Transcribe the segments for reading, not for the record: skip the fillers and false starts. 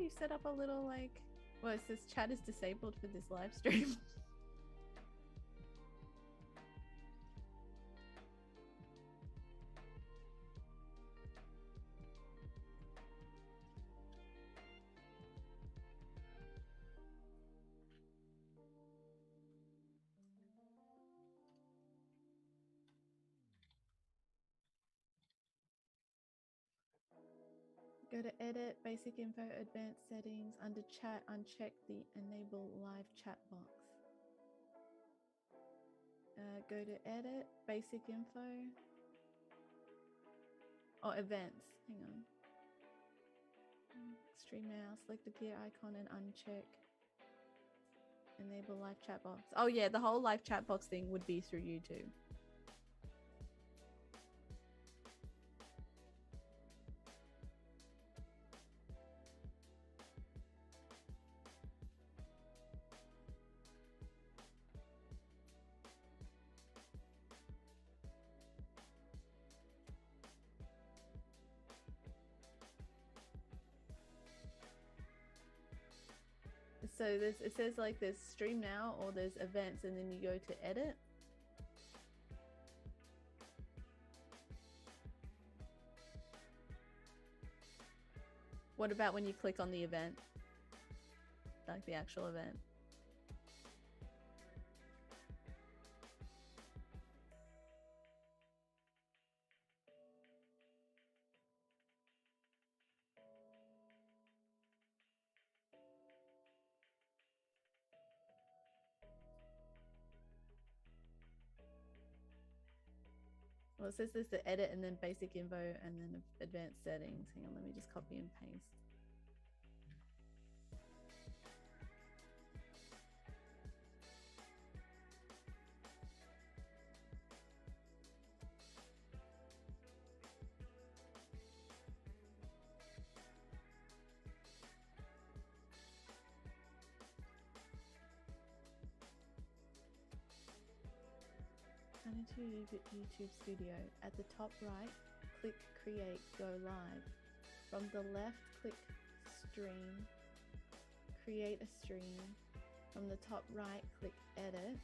you set up a little like, well, it says chat is disabled for this live stream. Go to edit, basic info, advanced settings. Under chat, uncheck the enable live chat box. Go to edit, basic info. Oh, events. Hang on. Stream now. Select the gear icon and uncheck enable live chat box. Oh yeah, the whole live chat box thing would be through YouTube. So it says like there's stream now or there's events, and then you go to edit. What about when you click on the event? Like the actual event? Well, it says there's the edit and then basic info and then advanced settings. Hang on, let me just copy and paste. Into YouTube Studio. At the top right, click Create, Go Live. From the left, click Stream, Create a stream. From the top right, click Edit.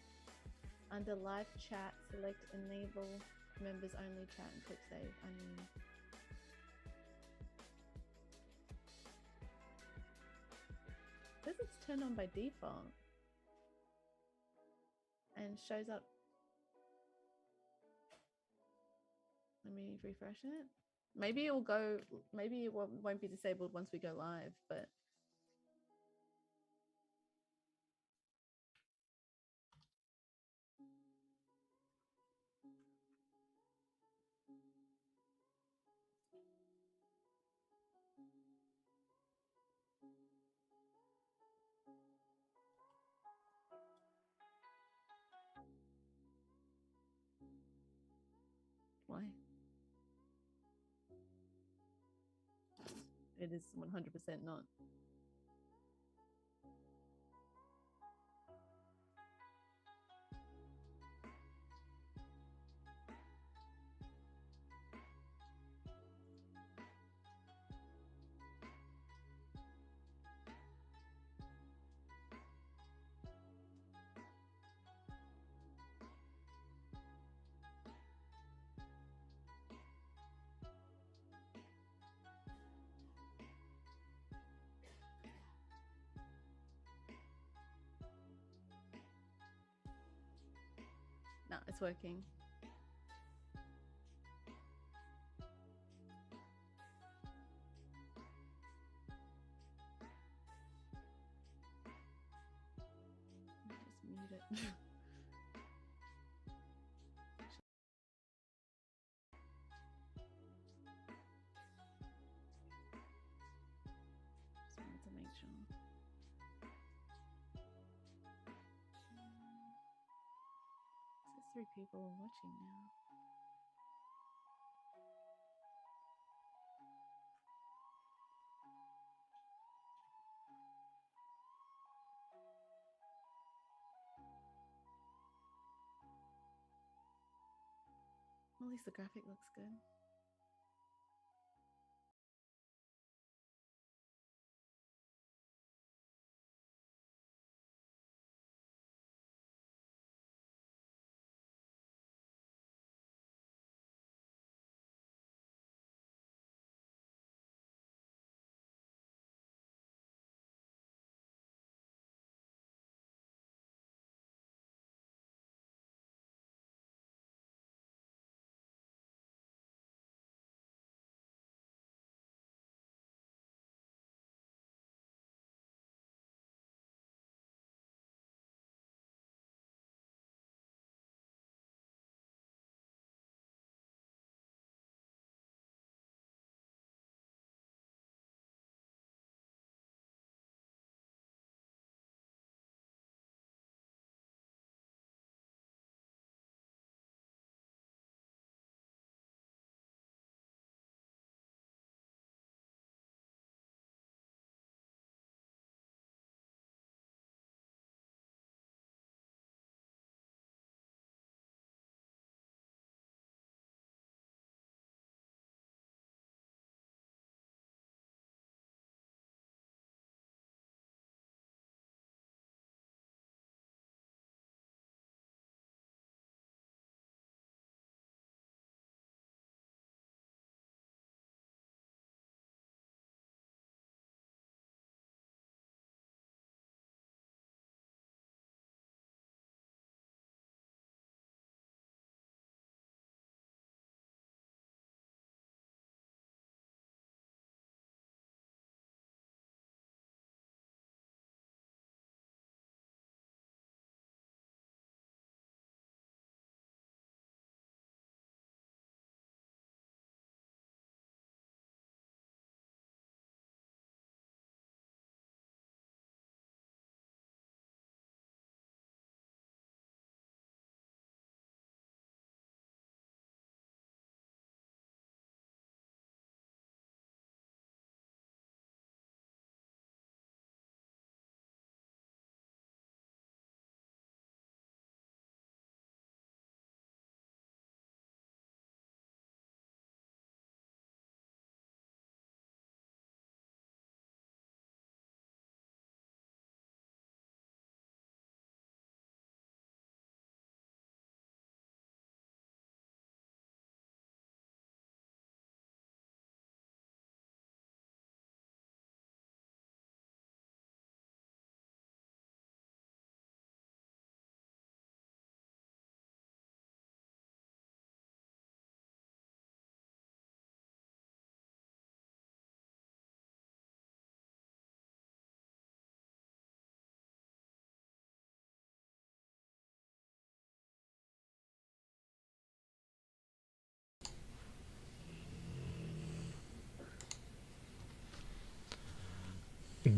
Under Live Chat, select Enable Members Only Chat and click Save. This is turned on by default and shows up. Let me refresh it. Maybe it'll go, maybe it won't be disabled once we go live, but why? It is 100% not. No, it's working. Just mute it. Just wanted to make sure. It says 3 people are watching now. At least the graphic looks good.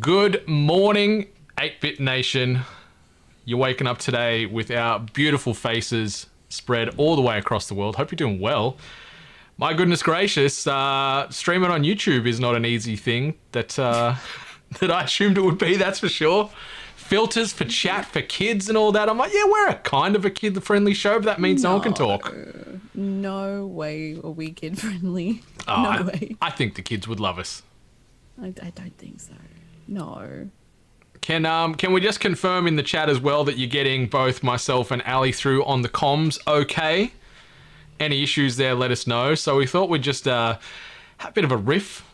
Good morning, 8-Bit Nation. You're waking up today with our beautiful faces spread all the way across the world. Hope you're doing well. My goodness gracious, streaming on YouTube is not an easy thing that that I assumed it would be, that's for sure. Filters for chat for kids and all that. I'm like, yeah, we're a kind of a kid-friendly show, but that means no one can talk. No way are we kid-friendly. No way. I think the kids would love us. I don't think so. No. Can we just confirm in the chat as well that you're getting both myself and Ali through on the comms okay? Any issues there, let us know. So we thought we'd just have a bit of a riff,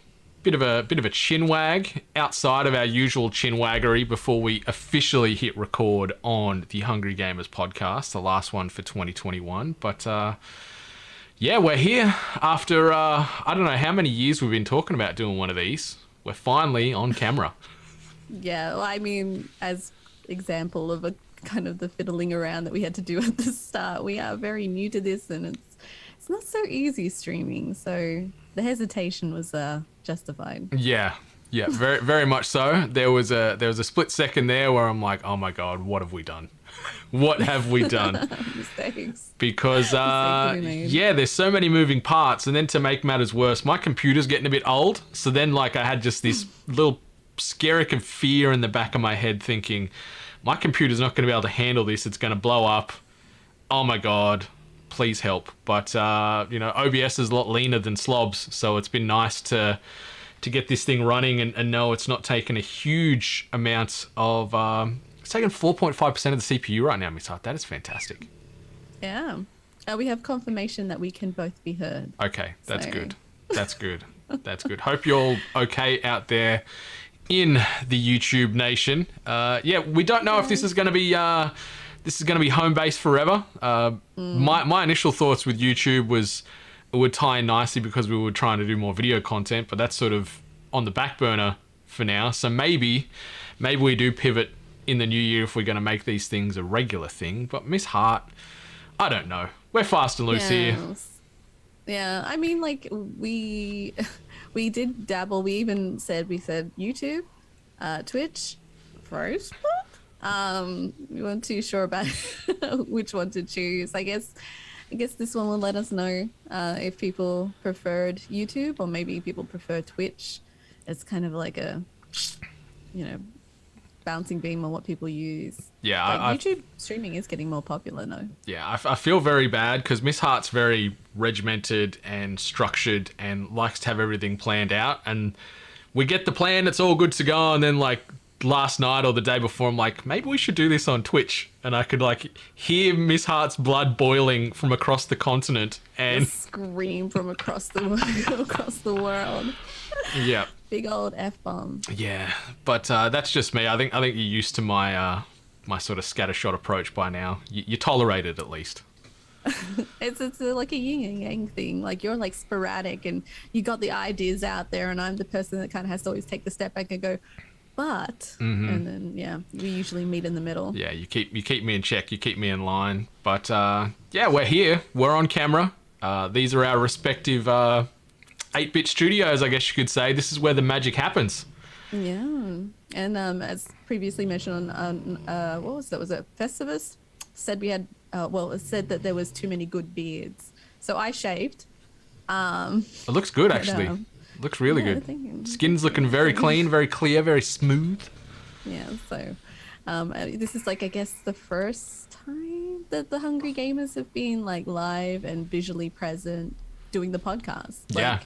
bit of a chin wag outside of our usual chin waggery before we officially hit record on the Hungry Gamers podcast, the last one for 2021. But yeah, we're here after I don't know how many years we've been talking about doing one of these. We're finally on camera. Yeah, well, I mean, as example of a kind of the fiddling around that we had to do at the start, we are very new to this, and it's not so easy streaming. So the hesitation was justified. Yeah, very very much so. There was a split second there where I'm like, oh my god, what have we done? What have we done? Mistakes. Because yeah, there's so many moving parts, and then to make matters worse, my computer's getting a bit old. So then like I had just this little skerrick of fear in the back of my head thinking, my computer's not going to be able to handle this. It's going to blow up. Oh my god, please help. But OBS is a lot leaner than Slobs, so it's been nice to get this thing running and know it's not taking a huge amount of it's taking 4.5% of the CPU right now, Miss Hart. That is fantastic. Yeah. We have confirmation that we can both be heard. Okay, that's good. That's good. That's good. Hope you're all okay out there in the YouTube nation. Yeah, we don't know if this is going to be home base forever. My initial thoughts with YouTube was it would tie in nicely because we were trying to do more video content, but that's sort of on the back burner for now. So maybe we do pivot in the new year if we're going to make these things a regular thing. But Miss Hart, I don't know. We're fast and loose here. Yeah, I mean, like we did dabble. We said YouTube, Twitch, Facebook. We weren't too sure about which one to choose. I guess this one will let us know if people preferred YouTube or maybe people prefer Twitch. It's kind of like a, bouncing beam on what people use. Yeah, YouTube streaming is getting more popular now. Yeah, I feel very bad because Miss Hart's very regimented and structured and likes to have everything planned out. And we get the plan, it's all good to go. And then like last night or the day before, I'm like, maybe we should do this on Twitch. And I could like hear Miss Hart's blood boiling from across the continent and scream from across the world. Yeah. Big old F-bomb. Yeah, but that's just me. I think you're used to my my sort of scattershot approach by now. You tolerate it at least. It's like a yin and yang thing. Like you're like sporadic and you got the ideas out there, and I'm the person that kind of has to always take the step back and go, but and then we usually meet in the middle. Yeah, you keep me in check. You keep me in line. But yeah, we're here. We're on camera. These are our respective 8-Bit studios, I guess you could say. This is where the magic happens. Yeah, and as previously mentioned on what was that? Was it Festivus? Said we had it said that there was too many good beards, so I shaved. It looks good actually. Looks really good. Skin's looking very clean, very clear, very smooth. Yeah, so this is like I guess the first time that the Hungry Gamers have been like live and visually present doing the podcast. Like,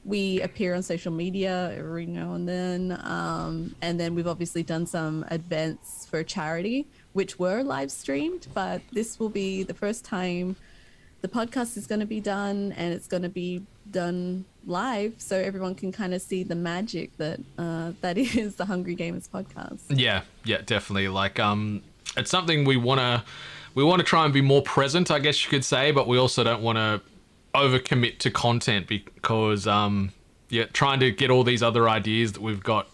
we appear on social media every now and then we've obviously done some events for charity which were live streamed, but this will be the first time the podcast is going to be done, and it's going to be done live so everyone can kind of see the magic that that is the Hungry Gamers podcast. Yeah, definitely. Like it's something we want to try and be more present, I guess you could say, but we also don't want to overcommit to content because trying to get all these other ideas that we've got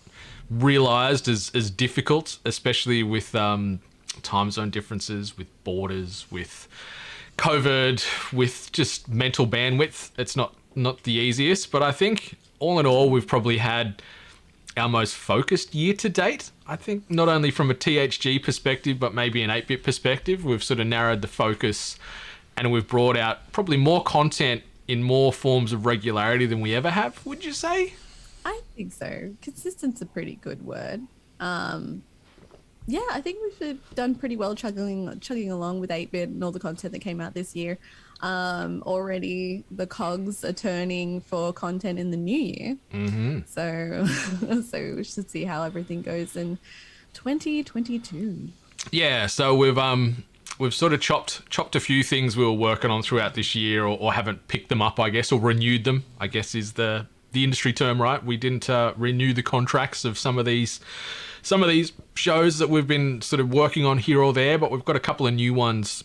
realized is difficult, especially with time zone differences, with borders, with COVID, with just mental bandwidth. It's not the easiest, but I think all in all we've probably had our most focused year to date. I think not only from a THG perspective, but maybe an 8-bit perspective. We've sort of narrowed the focus and we've brought out probably more content in more forms of regularity than we ever have, would you say? I think so. Consistent's a pretty good word. Yeah, I think we've done pretty well chugging along with 8-bit and all the content that came out this year. Already the cogs are turning for content in the new year. Mm-hmm. So we should see how everything goes in 2022. Yeah, so we've sort of chopped a few things we were working on throughout this year, or haven't picked them up, I guess, or renewed them, I guess is the industry term, right? We didn't renew the contracts of some of these shows that we've been sort of working on here or there, but we've got a couple of new ones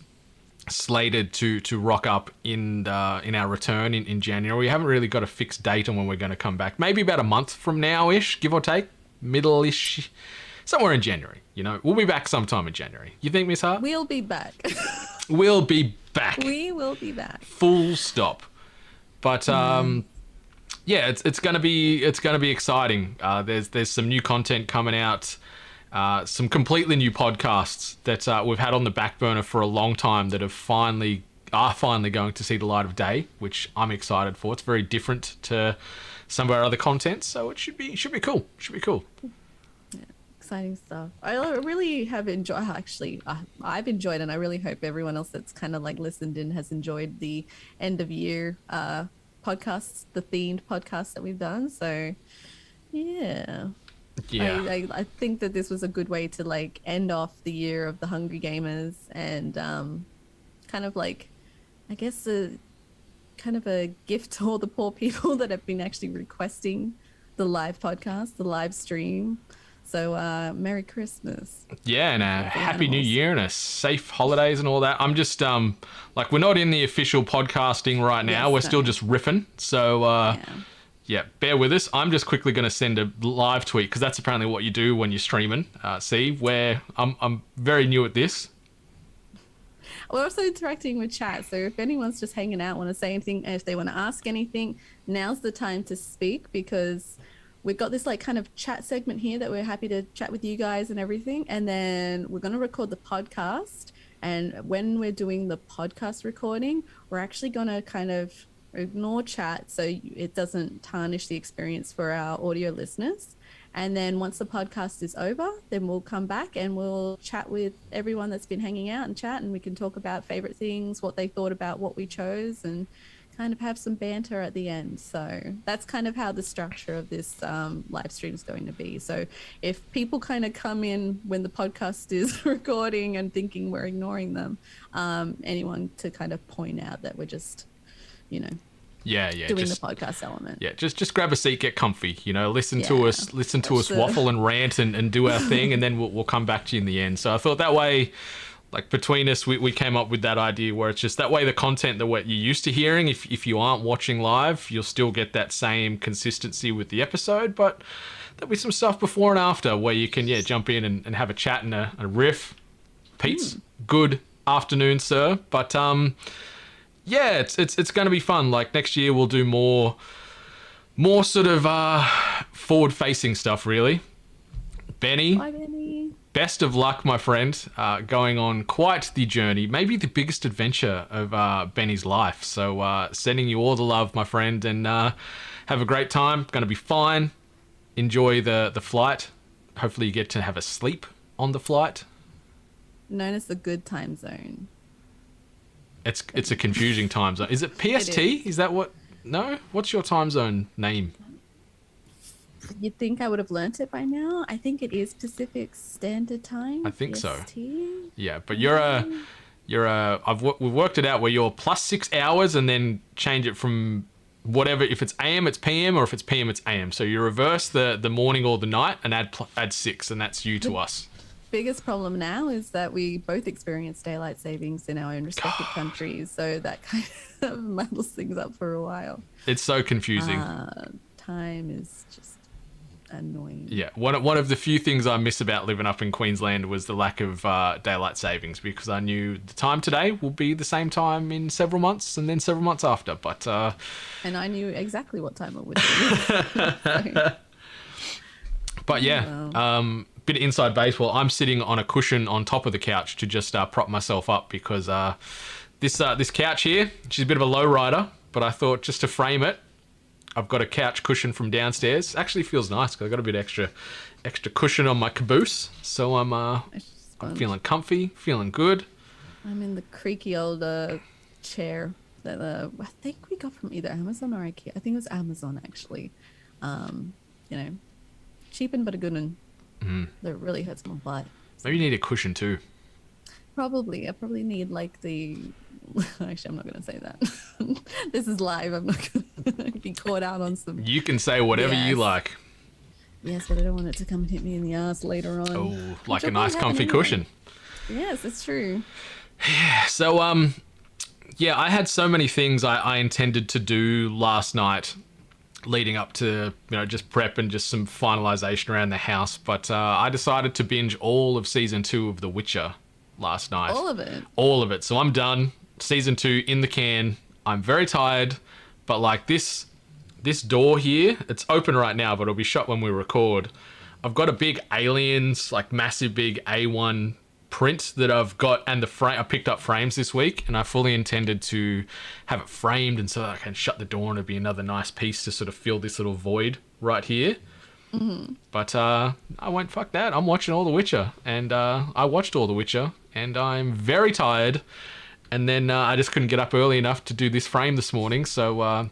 slated to rock up in our return in January. We haven't really got a fixed date on when we're going to come back. Maybe about a month from now-ish, give or take, middle-ish, somewhere in January. We'll be back sometime in January. You think, Miss Hart? We'll be back. We'll be back. We will be back. Full stop. But yeah, it's gonna be exciting. There's some new content coming out. Some completely new podcasts that we've had on the back burner for a long time that are finally going to see the light of day, which I'm excited for. It's very different to some of our other content, so it should be cool. Yeah, exciting stuff. I really have enjoyed. Actually, I've enjoyed, and I really hope everyone else that's kind of like listened in has enjoyed the end of year podcasts, the themed podcasts that we've done. So, yeah. I think that this was a good way to like end off the year of the Hungry Gamers, and kind of like, I guess, kind of a gift to all the poor people that have been actually requesting the live podcast, the live stream. So Merry Christmas. Yeah, and a Happy New Year and a safe holidays and all that. I'm just like, we're not in the official podcasting right now. We're still just riffing. So yeah, bear with us. I'm just quickly going to send a live tweet, because that's apparently what you do when you're streaming. See, where I'm very new at this. We're also interacting with chat, so if anyone's just hanging out, want to say anything, and if they want to ask anything, now's the time to speak, because we've got this like kind of chat segment here that we're happy to chat with you guys and everything, and then we're going to record the podcast, and when we're doing the podcast recording, we're actually going to kind of ignore chat so it doesn't tarnish the experience for our audio listeners. And then once the podcast is over, then we'll come back and we'll chat with everyone that's been hanging out and chat, and we can talk about favorite things, what they thought about what we chose, and kind of have some banter at the end. So that's kind of how the structure of this live stream is going to be. So if people kind of come in when the podcast is recording and thinking we're ignoring them, anyone to kind of point out that we're just, doing the podcast element. Yeah, just grab a seat, get comfy, listen to us waffle and rant and do our thing, and then we'll come back to you in the end. So I thought that way, like between us, we came up with that idea where it's just that way the content that what you're used to hearing, if you aren't watching live, you'll still get that same consistency with the episode, but there'll be some stuff before and after where you can jump in and have a chat and a riff. Pete's good afternoon, sir. But yeah, it's going to be fun. Like next year we'll do more sort of forward-facing stuff, really. Benny. Bye, Benny. Best of luck, my friend. Going on quite the journey, maybe the biggest adventure of Benny's life. So sending you all the love, my friend, and have a great time. Going to be fine. Enjoy the flight. Hopefully you get to have a sleep on the flight. Known as the good time zone. It's a confusing time zone. Is it PST? Is that what? No? What's your time zone name? You'd think I would have learnt it by now. I think it is Pacific Standard Time. I think PST. So. Yeah, but we've worked it out where you're plus 6 hours and then change it from whatever. If it's AM, it's PM, or if it's PM, it's AM. So you reverse the morning or the night and add 6, and that's you to us. Biggest problem now is that we both experience daylight savings in our own respective countries, so that kind of muddles things up for a while. It's so confusing. Time is just annoying. Yeah, one of the few things I miss about living up in Queensland was the lack of daylight savings, because I knew the time today will be the same time in several months and then several months after. But and I knew exactly what time it would be. But yeah, bit of inside baseball. I'm sitting on a cushion on top of the couch to just prop myself up because this couch here, she's a bit of a low rider, but I thought just to frame it, I've got a couch cushion from downstairs. Actually feels nice because I got a bit extra cushion on my caboose, so I'm feeling comfy, feeling good. I'm in the creaky old chair that I think we got from either Amazon or IKEA. I think it was Amazon actually. Cheap but a good one. That really hurts my butt. Maybe you need a cushion too. Probably. I probably need like the... Actually, I'm not going to say that. This is live. I'm not going to be caught out on some... You can say whatever you like. Yes, but I don't want it to come and hit me in the ass later on. Oh, like a nice comfy cushion. Yes, it's true. Yeah, so, I had so many things I intended to do last night leading up to, just prep and just some finalization around the house. But I decided to binge all of season 2 of The Witcher last night. All of it? All of it. So I'm done. Season 2 in the can. I'm very tired, but like this door here, it's open right now, but it'll be shut when we record. I've got a big Aliens, like massive big A1 print that I've got, and I picked up frames this week, and I fully intended to have it framed, and so that I can shut the door and it'll be another nice piece to sort of fill this little void right here. But I went, fuck that. I'm watching all The Witcher, and I watched all The Witcher, and I'm very tired. And then I just couldn't get up early enough to do this frame this morning. So,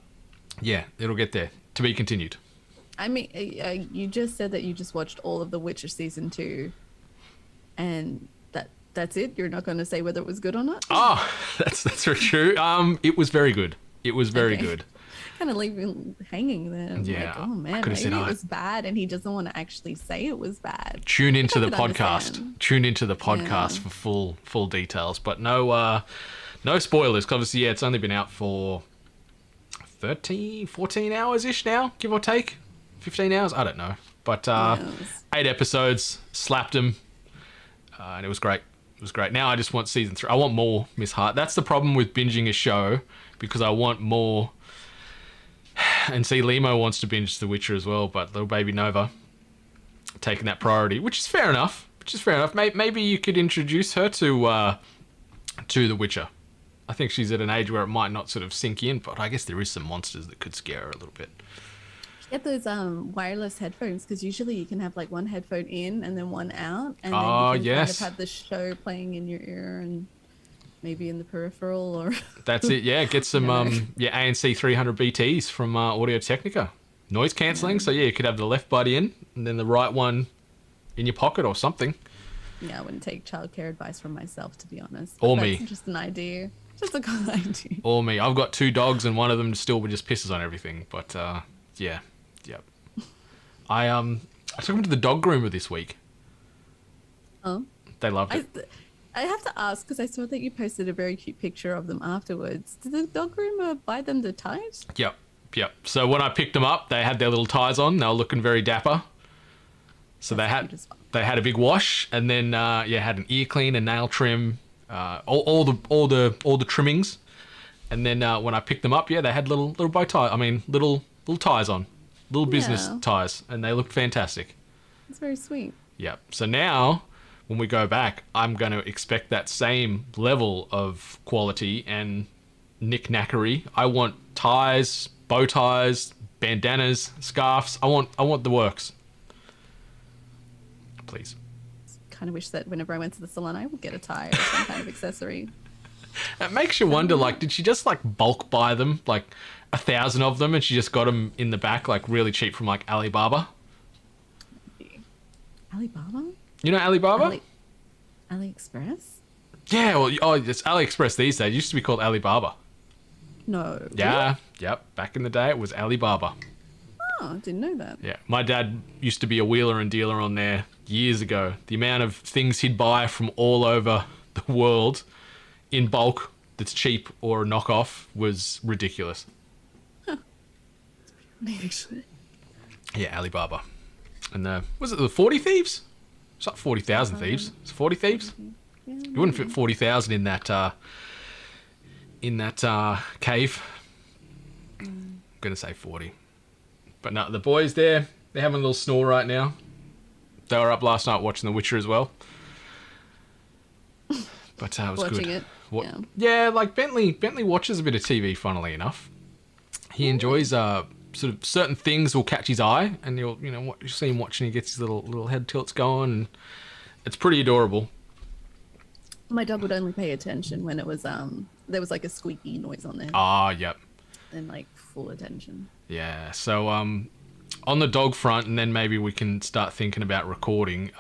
it'll get there. To be continued. I mean, you just said that you just watched all of The Witcher season 2. And that's it? You're not going to say whether it was good or not? Oh, that's very true. It was very good. It was very good. Kind of leaving hanging there. Yeah. Like, oh, man, maybe it was bad and he doesn't want to actually say it was bad. Tune into the podcast. Tune into the podcast for full details. But no spoilers. 'Cause obviously, it's only been out for 14 hours-ish now, give or take. 15 hours? I don't know. But 8 episodes, slapped them, and it was great. It was great. Now I just want season 3. I want more Miss Hart. That's the problem with binging a show, because I want more. And see, Limo wants to binge The Witcher as well, but little baby Nova taking that priority, which is fair enough. Maybe you could introduce her to The Witcher. I think she's at an age where it might not sort of sink in, but I guess there is some monsters that could scare her a little bit. Get those wireless headphones, because usually you can have like one headphone in and then one out, and then you can kind of have the show playing in your ear and maybe in the peripheral, or that's it. Yeah, get some ANC 300 BTs from Audio Technica, noise cancelling. So you could have the left bud in and then the right one in your pocket or something. Yeah, I wouldn't take childcare advice from myself, to be honest. Or that's me. Just an idea. Just a good idea. Or me. I've got 2 dogs and one of them still just pisses on everything. But yep. I took them to the dog groomer this week. Oh. They loved it. I have to ask, because I saw that you posted a very cute picture of them afterwards. Did the dog groomer buy them the ties? Yep. So when I picked them up, they had their little ties on. They were looking very dapper. So they had a big wash, and then had an ear clean, a nail trim, all the trimmings. And then when I picked them up, they had little bow tie. I mean, little ties on, little business ties, and they looked fantastic. It's very sweet. Yep. So now, when we go back, I'm going to expect that same level of quality and knick-knackery. I want ties, bow ties, bandanas, scarves. I want the works. Please. Kind of wish that whenever I went to the salon, I would get a tie or some kind of accessory. It makes you wonder, like, did she just like bulk buy them, like 1,000 of them, and she just got them in the back, like really cheap from like Alibaba? Alibaba? You know Alibaba? AliExpress? Yeah, well, it's AliExpress these days. It used to be called Alibaba. No. Yeah, yep. Back in the day, it was Alibaba. Oh, I didn't know that. Yeah, my dad used to be a wheeler and dealer on there years ago. The amount of things he'd buy from all over the world in bulk that's cheap or a knockoff was ridiculous. Huh. Actually. Yeah, Alibaba. And was it the 40 Thieves? It's not 40,000 Thieves. It's 40 Thieves. Yeah, You wouldn't fit 40,000 in that cave. I'm gonna say 40. But no, the boys there, they're having a little snore right now. They were up last night watching The Witcher as well. But it was Watching good. it. Yeah, like Bentley watches a bit of TV, funnily enough. He enjoys sort of certain things will catch his eye, and you'll see him watching. He gets his little head tilts going, and it's pretty adorable. My dog would only pay attention when it was there was like a squeaky noise on there. Ah, yep. And like full attention. Yeah. So on the dog front, and then maybe we can start thinking about recording.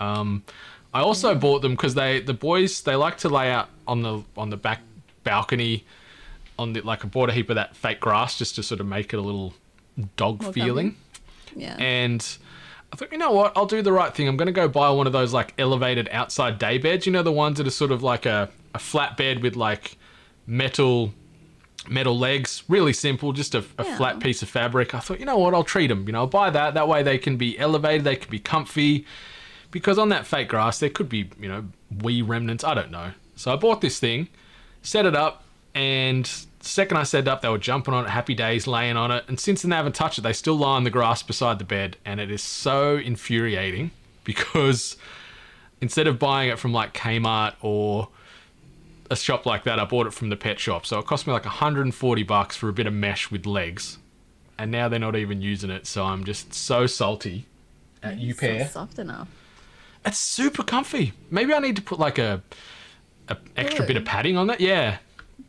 I also bought them because the boys like to lay out on the back balcony. I bought a heap of that fake grass just to sort of make it a little dog More feeling. Comfy. Yeah. And I thought, you know what? I'll do the right thing. I'm going to go buy one of those like elevated outside day beds. You know, the ones that are sort of like a flat bed with like metal legs. Really simple, just a flat piece of fabric. I thought, you know what? I'll treat them. I'll buy that. That way they can be elevated. They can be comfy. Because on that fake grass, there could be, wee remnants. I don't know. So I bought this thing, set it up, and the second I set it up, they were jumping on it, happy days, laying on it. And since then, they haven't touched it. They still lie on the grass beside the bed. And it is so infuriating because instead of buying it from like Kmart or a shop like that, I bought it from the pet shop. So it cost me like $140 for a bit of mesh with legs. And now they're not even using it. So I'm just so salty at you pair. So soft enough. It's super comfy. Maybe I need to put like a extra bit of padding on that. Yeah.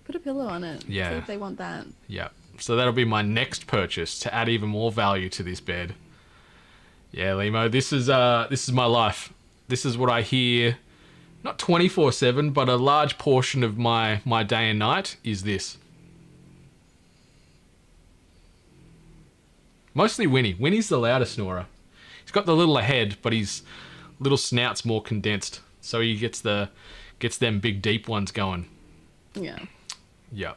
Put a pillow on it. Yeah. See if they want that. Yeah. So that'll be my next purchase to add even more value to this bed. Yeah, Limo, this is my life. This is what I hear, not 24/7, but a large portion of my day and night is this. Mostly Winnie. Winnie's the loudest snorer. He's got the little head, but his little snout's more condensed, so he gets them big deep ones going. Yeah. Yeah.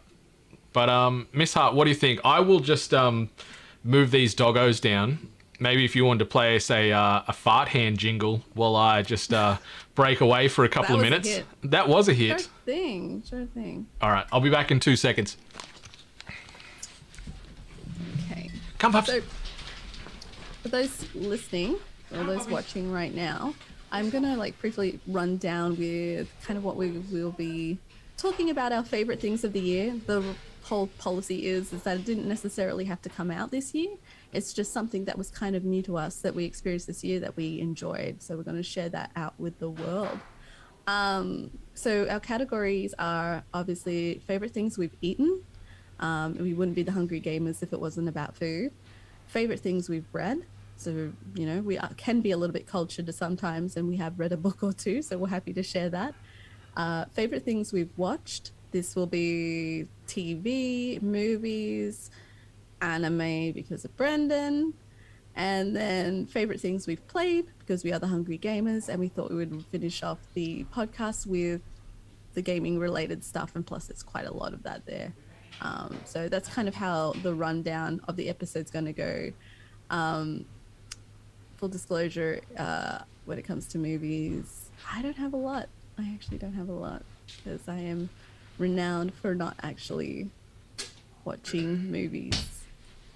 But Miss Hart, what do you think? I will just move these doggos down. Maybe if you wanted to play, say, a fart hand jingle while I just break away for a couple of minutes. That was a hit. Sure thing. All right, I'll be back in 2 seconds. Okay. Come, Pups. So, for those listening or those watching right now, I'm gonna briefly run down with kind of what we will be talking about, our favorite things of the year. The whole policy is that it didn't necessarily have to come out this year. It's just something that was kind of new to us that we experienced this year that we enjoyed. So we're going to share that out with the world. So our categories are obviously favorite things we've eaten. We wouldn't be the Hungry Gamers if it wasn't about food. Favorite things we've read. So, we can be a little bit cultured sometimes, and we have read a book or two, so we're happy to share that. Favorite things we've watched. This will be TV, movies, anime because of Brendan, and then favorite things we've played because we are the Hungry Gamers, and we thought we would finish off the podcast with the gaming related stuff, and plus it's quite a lot of that there. So that's kind of how the rundown of the episode's going to go. Full disclosure, when it comes to movies, I don't have a lot. I actually don't have a lot because I am renowned for not actually watching movies.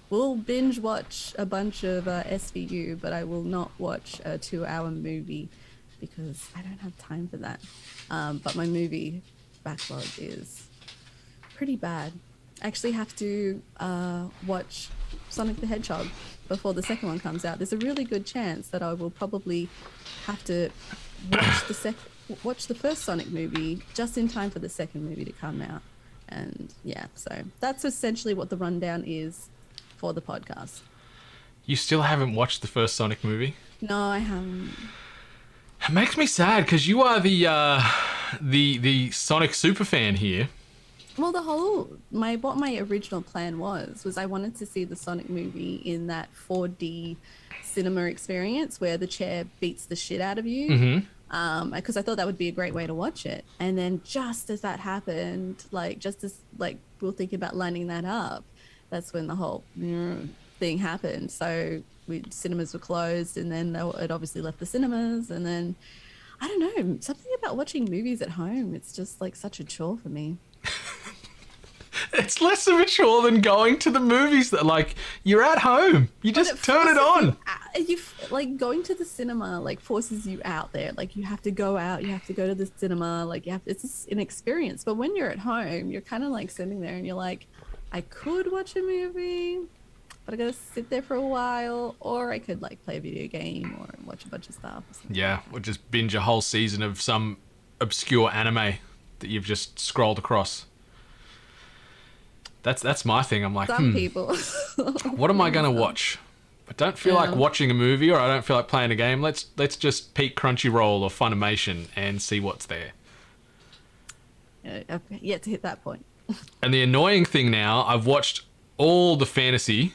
We'll binge watch a bunch of SVU, but I will not watch a 2-hour movie because I don't have time for that. But my movie backlog is pretty bad. I actually have to watch Sonic the Hedgehog before the second one comes out. There's a really good chance that I will probably have to watch the first Sonic movie just in time for the second movie to come out. And yeah, so that's essentially what the rundown is for the podcast. You still haven't watched the first Sonic movie? No, I haven't. It makes me sad because you are the Sonic superfan here. Well, what my original plan was I wanted to see the Sonic movie in that 4D cinema experience where the chair beats the shit out of you. Mm-hmm. Because I thought that would be a great way to watch it. And then just as that happened, just as we were thinking about lining that up, that's when the whole thing happened. So cinemas were closed, and then it obviously left the cinemas. And then, I don't know, something about watching movies at home, it's just such a chore for me. It's less of a chore than going to the movies that you're at home. You just turn it on. you like going to the cinema like forces you out there. Like you have to go out, you have to go to the cinema, like you have it's just an experience. But when you're at home, you're kind of like sitting there and you're like, I could watch a movie, but I gotta sit there for a while, or I could like play a video game or watch a bunch of stuff. Yeah, or just binge a whole season of some obscure anime that you've just scrolled across. That's my thing. I'm like, some people. What am I gonna watch? I don't feel like watching a movie, or I don't feel like playing a game. Let's just peek Crunchyroll or Funimation and see what's there. I've yet to hit that point. And the annoying thing now, I've watched all the fantasy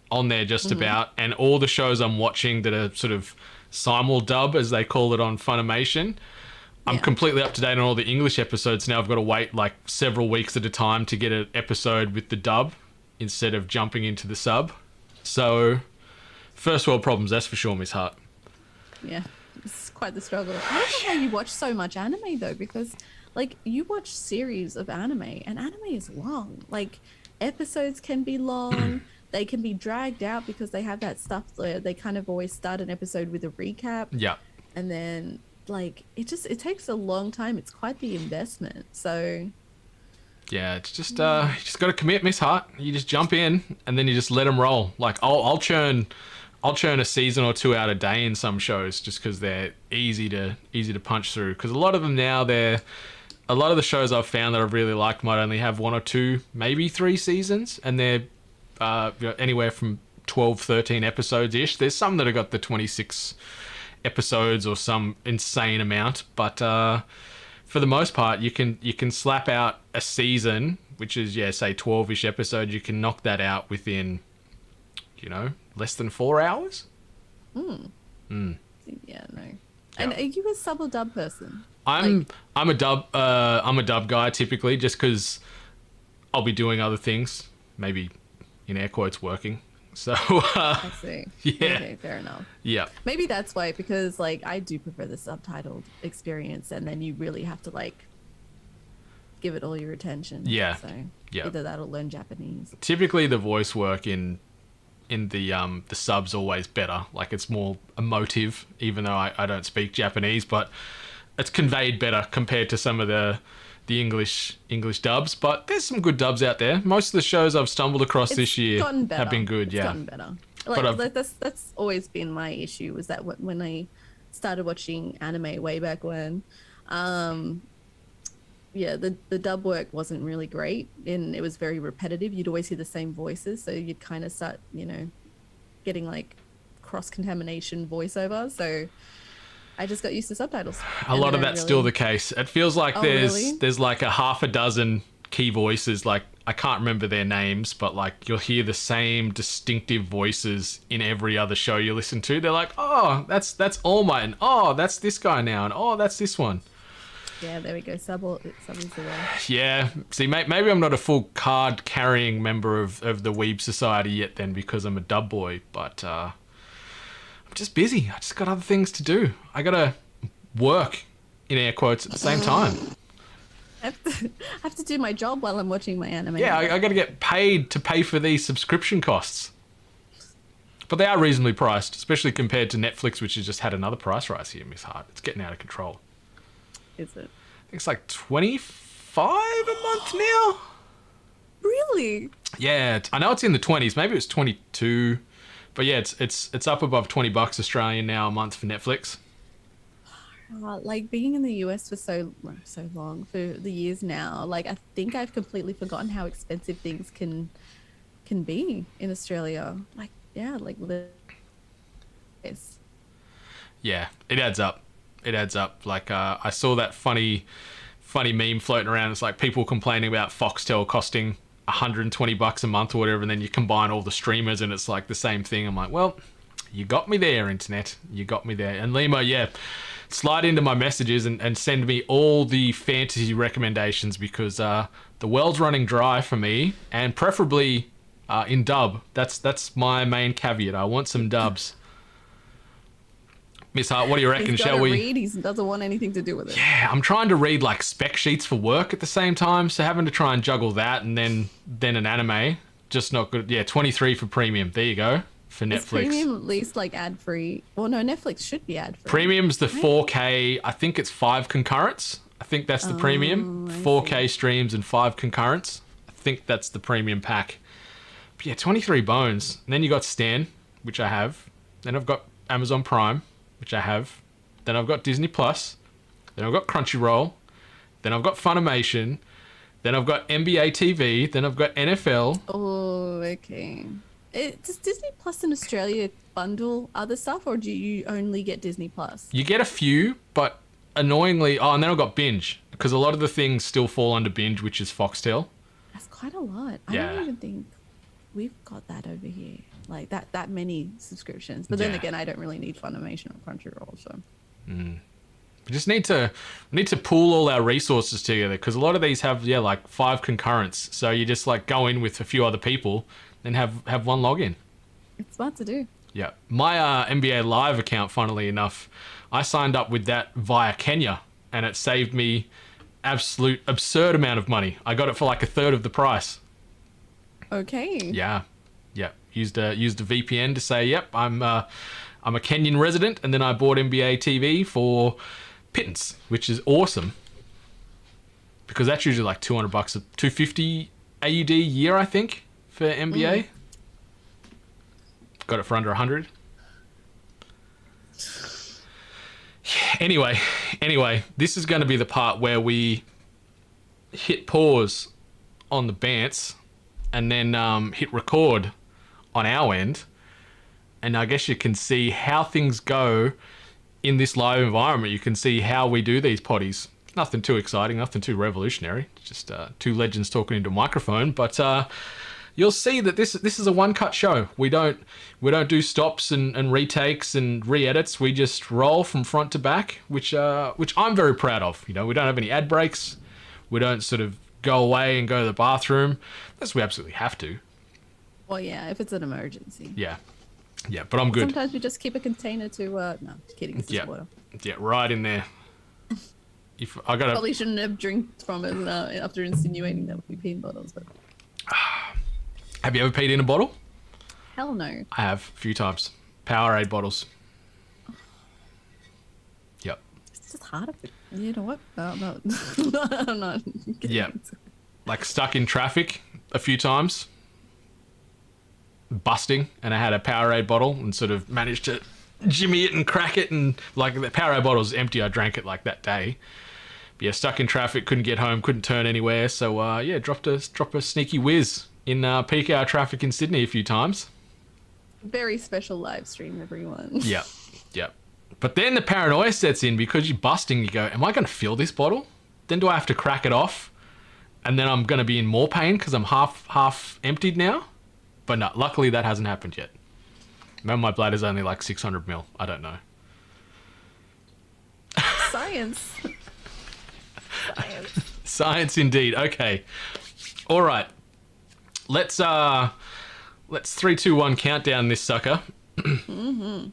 on there just about, and all the shows I'm watching that are sort of simul-dub, as they call it on Funimation. I'm completely up to date on all the English episodes now. I've got to wait like several weeks at a time to get an episode with the dub instead of jumping into the sub. So, first world problems, that's for sure, Miss Hart. Yeah, it's quite the struggle. I don't know how you watch so much anime though, because like you watch series of anime, and anime is long. Like episodes can be long. They can be dragged out because they have that stuff where they kind of always start an episode with a recap. Yeah. And then like it takes a long time. It's quite the investment. So yeah, it's just you just got to commit, Miss Hart. You just jump in and then you just let them roll. Like I'll churn a season or two out a day in some shows just because they're easy to punch through. Because a lot of them now, a lot of the shows I've found that I've really liked might only have 1 or 2, maybe 3 seasons, and they're anywhere from 12, 13 episodes ish. There's some that have got the 26 episodes or some insane amount, but for the most part, you can slap out a season, which is say 12ish episodes. You can knock that out within, less than 4 hours. Yeah, no. Yeah. And are you a sub or dub person? I'm a dub guy typically, just because I'll be doing other things, maybe in air quotes working. So I see. Yeah. Okay, fair enough. Yeah. Maybe that's why, because like I do prefer the subtitled experience, and then you really have to like give it all your attention. Yeah. So yeah. either that or learn Japanese. Typically the voice work in the sub's always better. Like it's more emotive, even though I don't speak Japanese, but it's conveyed better compared to some of the English dubs. But there's some good dubs out there. Most of the shows I've stumbled across this year have been good. It's yeah, gotten better. Like that's always been my issue, was that when I started watching anime way back when, the dub work wasn't really great, and it was very repetitive. You'd always hear the same voices, so you'd kind of start, getting like cross-contamination voiceover. So I just got used to subtitles. A lot of that's still the case. It feels like there's like a half a dozen key voices. Like I can't remember their names, but like you'll hear the same distinctive voices in every other show you listen to. They're like, oh, that's All Might, and oh, that's this guy now, and oh, that's this one. Yeah, there we go. Sub is the way. Yeah. See, maybe I'm not a full card-carrying member of the Weeb Society yet then, because I'm a dub boy, but I'm just busy. I just got other things to do. I got to work, in air quotes, at the same time. I have to do my job while I'm watching my anime. Yeah, I got to get paid to pay for these subscription costs. But they are reasonably priced, especially compared to Netflix, which has just had another price rise here, Miss Hart. It's getting out of control. Is it? I think it's like $25 a month now. Really? Yeah, I know it's in the 20s. Maybe it's 22. But yeah, it's up above $20 Australian now a month for Netflix. Like being in the US for so long, for the years now, like I think I've completely forgotten how expensive things can be in Australia. Like yes. Yeah, it adds up. It adds up. Like I saw that funny meme floating around. It's like people complaining about Foxtel costing $120 a month or whatever, and then you combine all the streamers and it's like the same thing. I'm like, well, you got me there, internet. You got me there. And Lima, yeah, slide into my messages and send me all the fantasy recommendations, because the well's running dry for me, and preferably in dub. That's my main caveat. I want some dubs. Miss Hart, what do you reckon? Shall we? Read. He doesn't want anything to do with it. Yeah, I'm trying to read like spec sheets for work at the same time, so having to try and juggle that and then an anime, just not good. Yeah, 23 for premium. There you go. for Netflix. Is premium at least like ad free? Well, no, Netflix should be ad free. Premium's the 4K. I think it's 5 concurrents. I think that's the premium. 4K streams and 5 concurrents. I think that's the premium pack. But yeah, 23 bones. And then you got Stan, which I have. Then I've got Amazon Prime, which I have. Then I've got Disney Plus. Then I've got Crunchyroll. Then I've got Funimation. Then I've got NBA TV. Then I've got NFL. Oh, okay. Does Disney Plus in Australia bundle other stuff, or do you only get Disney Plus? You get a few, but annoyingly... Oh, and then I've got Binge, because a lot of the things still fall under Binge, which is Foxtel. That's quite a lot. Yeah. I don't even think we've got that over here. Like, that many subscriptions. But then Yeah. again, I don't really need Funimation or Crunchyroll, so... We just need to pool all our resources together, because a lot of these have like 5 concurrents. So you just like go in with a few other people and have one login. It's smart to do. Yeah, my NBA Live account, funnily enough, I signed up with that via Kenya, and it saved me absolute absurd amount of money. I got it for like a third of the price. Okay. Yeah. Used a VPN to say, yep, I'm a Kenyan resident, and then I bought NBA TV for pittance, which is awesome, because that's usually like $200, $250 AUD a year, I think, for NBA. Got it for under 100. Anyway, this is going to be the part where we hit pause on the bants and then hit record on our end. And I guess you can see how things go in this live environment. You can see how we do these potties. Nothing too exciting, nothing too revolutionary. Just two legends talking into a microphone. But you'll see that this is a one-cut show. We don't do stops and retakes and re-edits. We just roll from front to back, which I'm very proud of. You know, we don't have any ad breaks. We don't sort of go away and go to the bathroom unless we absolutely have to. Well, yeah, if it's an emergency. Yeah, but I'm good. Sometimes we just keep a container to... no, just kidding. It's just water. Yeah, right in there. If I got Probably shouldn't have drank from it after insinuating that would be pee bottles, but... Have you ever peed in a bottle? Hell no. I have a few times. Powerade bottles. Yep. It's just harder. You know what? I'm not. I'm not. Yeah. Like stuck in traffic a few times. Busting, and I had a Powerade bottle and sort of managed to jimmy it and crack it, and like the Powerade bottle was empty. I drank it like that day. But yeah, stuck in traffic, couldn't get home, couldn't turn anywhere. So dropped a sneaky whiz in peak hour traffic in Sydney a few times. Very special live stream, everyone. Yeah. But then the paranoia sets in, because you're busting. You go, am I going to fill this bottle? Then do I have to crack it off? And then I'm going to be in more pain because I'm half emptied now. But no, luckily that hasn't happened yet. Maybe my bladder's only like 600 mil. I don't know. Science. Science indeed. Okay. All right. Let's 3, 2, 1 countdown this sucker. Mm-hmm.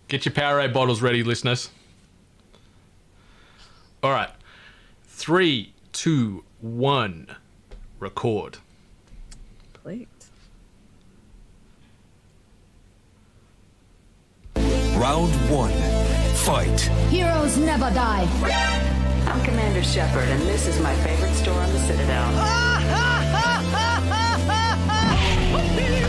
Get your Powerade bottles ready, listeners. All right. 3, 2, 1. Record. Clicked. Round 1. Fight. Heroes never die. I'm Commander Shepard, and this is my favorite store on the Citadel.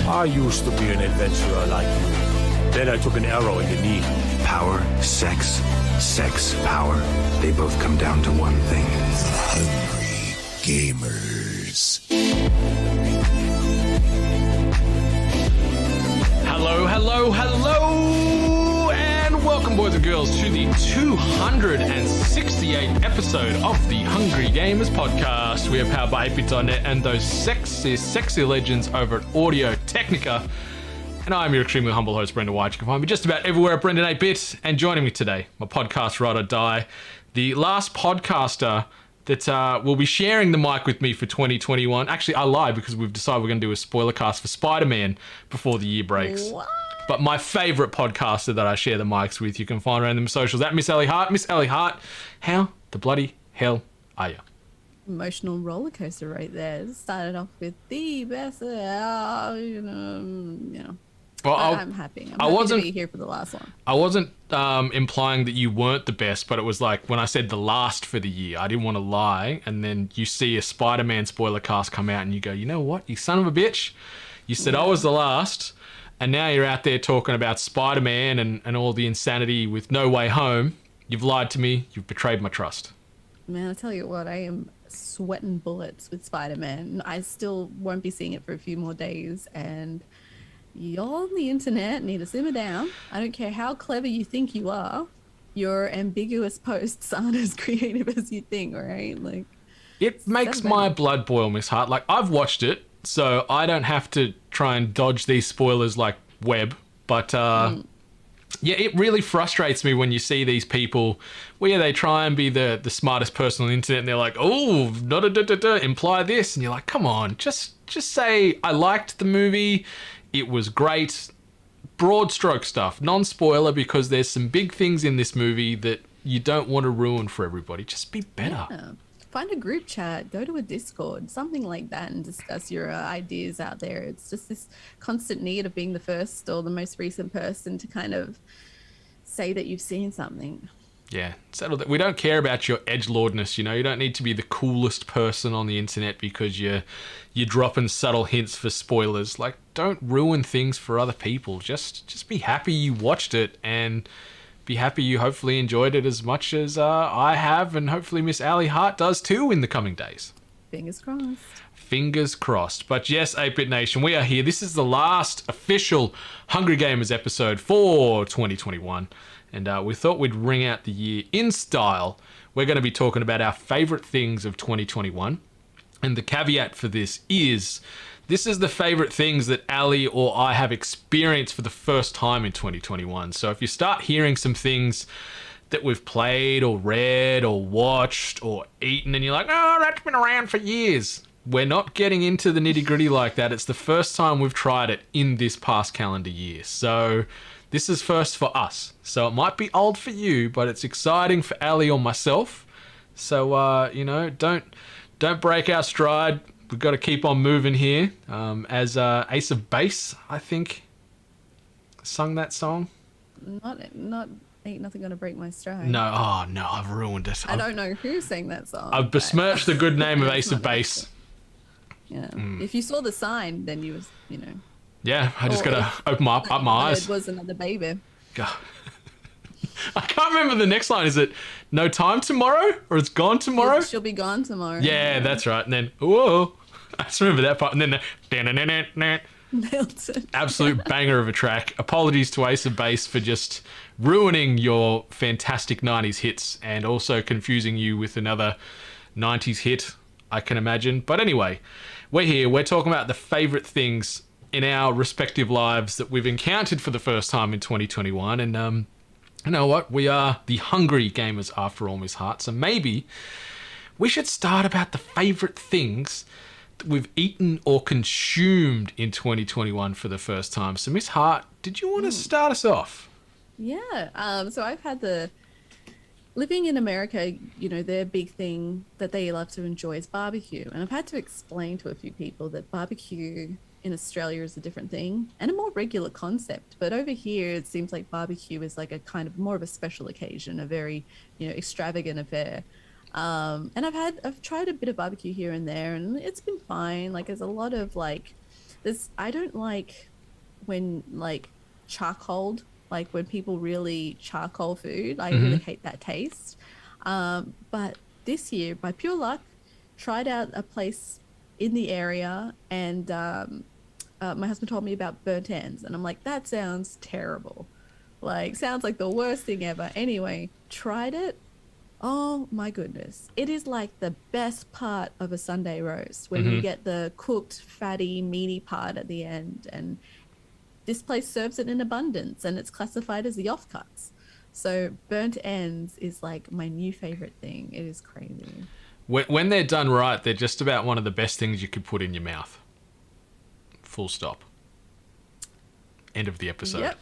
I used to be an adventurer like you. Then I took an arrow in the knee. Power, sex, power. They both come down to one thing. Hungry gamers. Hello, and welcome, boys and girls, to the 268th episode of the Hungry Gamers podcast. We are powered by 8bit.net and those sexy legends over at Audio Technica. And I'm your extremely humble host, Brendan White. You can find me just about everywhere at Brendan 8bit. And joining me today, my podcast ride or die, the last podcaster that will be sharing the mic with me for 2021. Actually, I lied, because we've decided we're going to do a spoiler cast for Spider-Man before the year breaks. What? But my favourite podcaster that I share the mics with, you can find her on them socials at Miss Ellie Hart. Miss Ellie Hart, how the bloody hell are you? emotional roller coaster right there. It started off with the best, Well, I'm happy. I happy wasn't to be here for the last one. I wasn't implying that you weren't the best, but it was like when I said the last for the year, I didn't want to lie. And then you see a Spider-Man spoiler cast come out and you go, you know what, you son of a bitch. You said I was the last, and now you're out there talking about Spider-Man and all the insanity with No Way Home. You've lied to me. You've betrayed my trust. Man, I tell you what, I am sweating bullets with Spider-Man. I still won't be seeing it for a few more days, and y'all on the internet need to simmer down. I don't care how clever you think you are. Your ambiguous posts aren't as creative as you think, right? Like, it makes my blood boil, Miss Hart. Like, I've watched it, so I don't have to try and dodge these spoilers like Webb. But, yeah, it really frustrates me when you see these people where they try and be the smartest person on the internet and they're like, oh, imply this. And you're like, come on, just say, I liked the movie. It was great. Broad stroke stuff, non-spoiler, because there's some big things in this movie that you don't want to ruin for everybody. Just be better. Yeah. Find a group chat, go to a Discord, something like that, and discuss your ideas out there. It's just this constant need of being the first or the most recent person to kind of say that you've seen something. Yeah, settle that. We don't care about your edgelordness, you don't need to be the coolest person on the internet because you're dropping subtle hints for spoilers. Like, don't ruin things for other people. Just be happy you watched it and be happy you hopefully enjoyed it as much as I have, and hopefully Miss Ali Hart does too in the coming days. Fingers crossed. Fingers crossed. But yes, 8-Bit Nation, we are here. This is the last official Hungry Gamers episode for 2021. And we thought we'd ring out the year in style. We're going to be talking about our favourite things of 2021. And the caveat for this is the favourite things that Ali or I have experienced for the first time in 2021. So if you start hearing some things that we've played or read or watched or eaten and you're like, oh, that's been around for years, we're not getting into the nitty-gritty like that. It's the first time we've tried it in this past calendar year. So this is first for us. So it might be old for you, but it's exciting for Ali or myself. So, don't break our stride. We've got to keep on moving here. As Ace of Base, I think, sung that song. Not Ain't Nothing Gonna Break My Stride. No, I've ruined it. I don't know who sang that song. I've besmirched the good name of Ace of Base. Yeah. If you saw the sign, then you was, Yeah, I just gotta open up my eyes. It was another baby. God. I can't remember the next line. Is it no time tomorrow or it's gone tomorrow? She'll be gone tomorrow. Yeah, that's right. And then, whoa. I just remember that part. And then Nailed it. Absolute banger of a track. Apologies to Ace of Base for just ruining your fantastic 90s hits and also confusing you with another 90s hit, I can imagine. But anyway, we're here. We're talking about the favourite things in our respective lives that we've encountered for the first time in 2021. And you know what? We are the hungry gamers after all, Miss Hart. So maybe we should start about the favourite things that we've eaten or consumed in 2021 for the first time. So Miss Hart, did you want to start us off? Yeah. So I've had living in America, their big thing that they love to enjoy is barbecue. And I've had to explain to a few people that barbecue in Australia is a different thing and a more regular concept. But over here, it seems like barbecue is like a kind of more of a special occasion, a very, extravagant affair. And I've tried a bit of barbecue here and there, and it's been fine. Like, there's a lot of I don't like when charcoaled, like when people really charcoal food. I really hate that taste. But this year, by pure luck, tried out a place in the area, and my husband told me about burnt ends, and I'm like, that sounds terrible. Sounds like the worst thing ever. Anyway, tried it. Oh my goodness. It is like the best part of a Sunday roast when you get the cooked, fatty, meaty part at the end. And this place serves it in abundance, and it's classified as the offcuts. So burnt ends is like my new favorite thing. It is crazy. When they're done right, they're just about one of the best things you could put in your mouth. Full stop. End of the episode. Yep.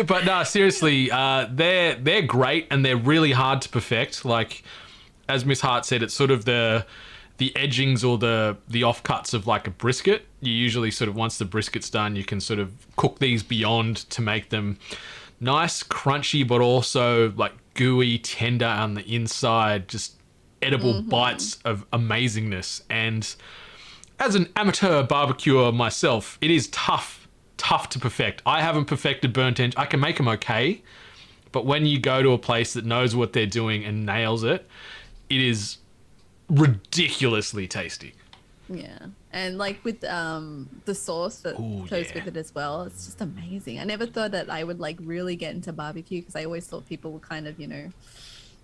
But no, seriously, they're great and they're really hard to perfect. as Miss Hart said, it's sort of the edgings or the offcuts of like a brisket. You usually sort of, once the brisket's done, you can sort of cook these beyond to make them nice, crunchy, but also like gooey, tender on the inside, just edible bites of amazingness. And as an amateur barbecuer myself, it is tough to perfect. I haven't perfected burnt ends. I can make them okay, but when you go to a place that knows what they're doing and nails it, it is ridiculously tasty. Yeah, and like with the sauce that goes with it as well, it's just amazing. I never thought that I would like really get into barbecue, because I always thought people were kind of,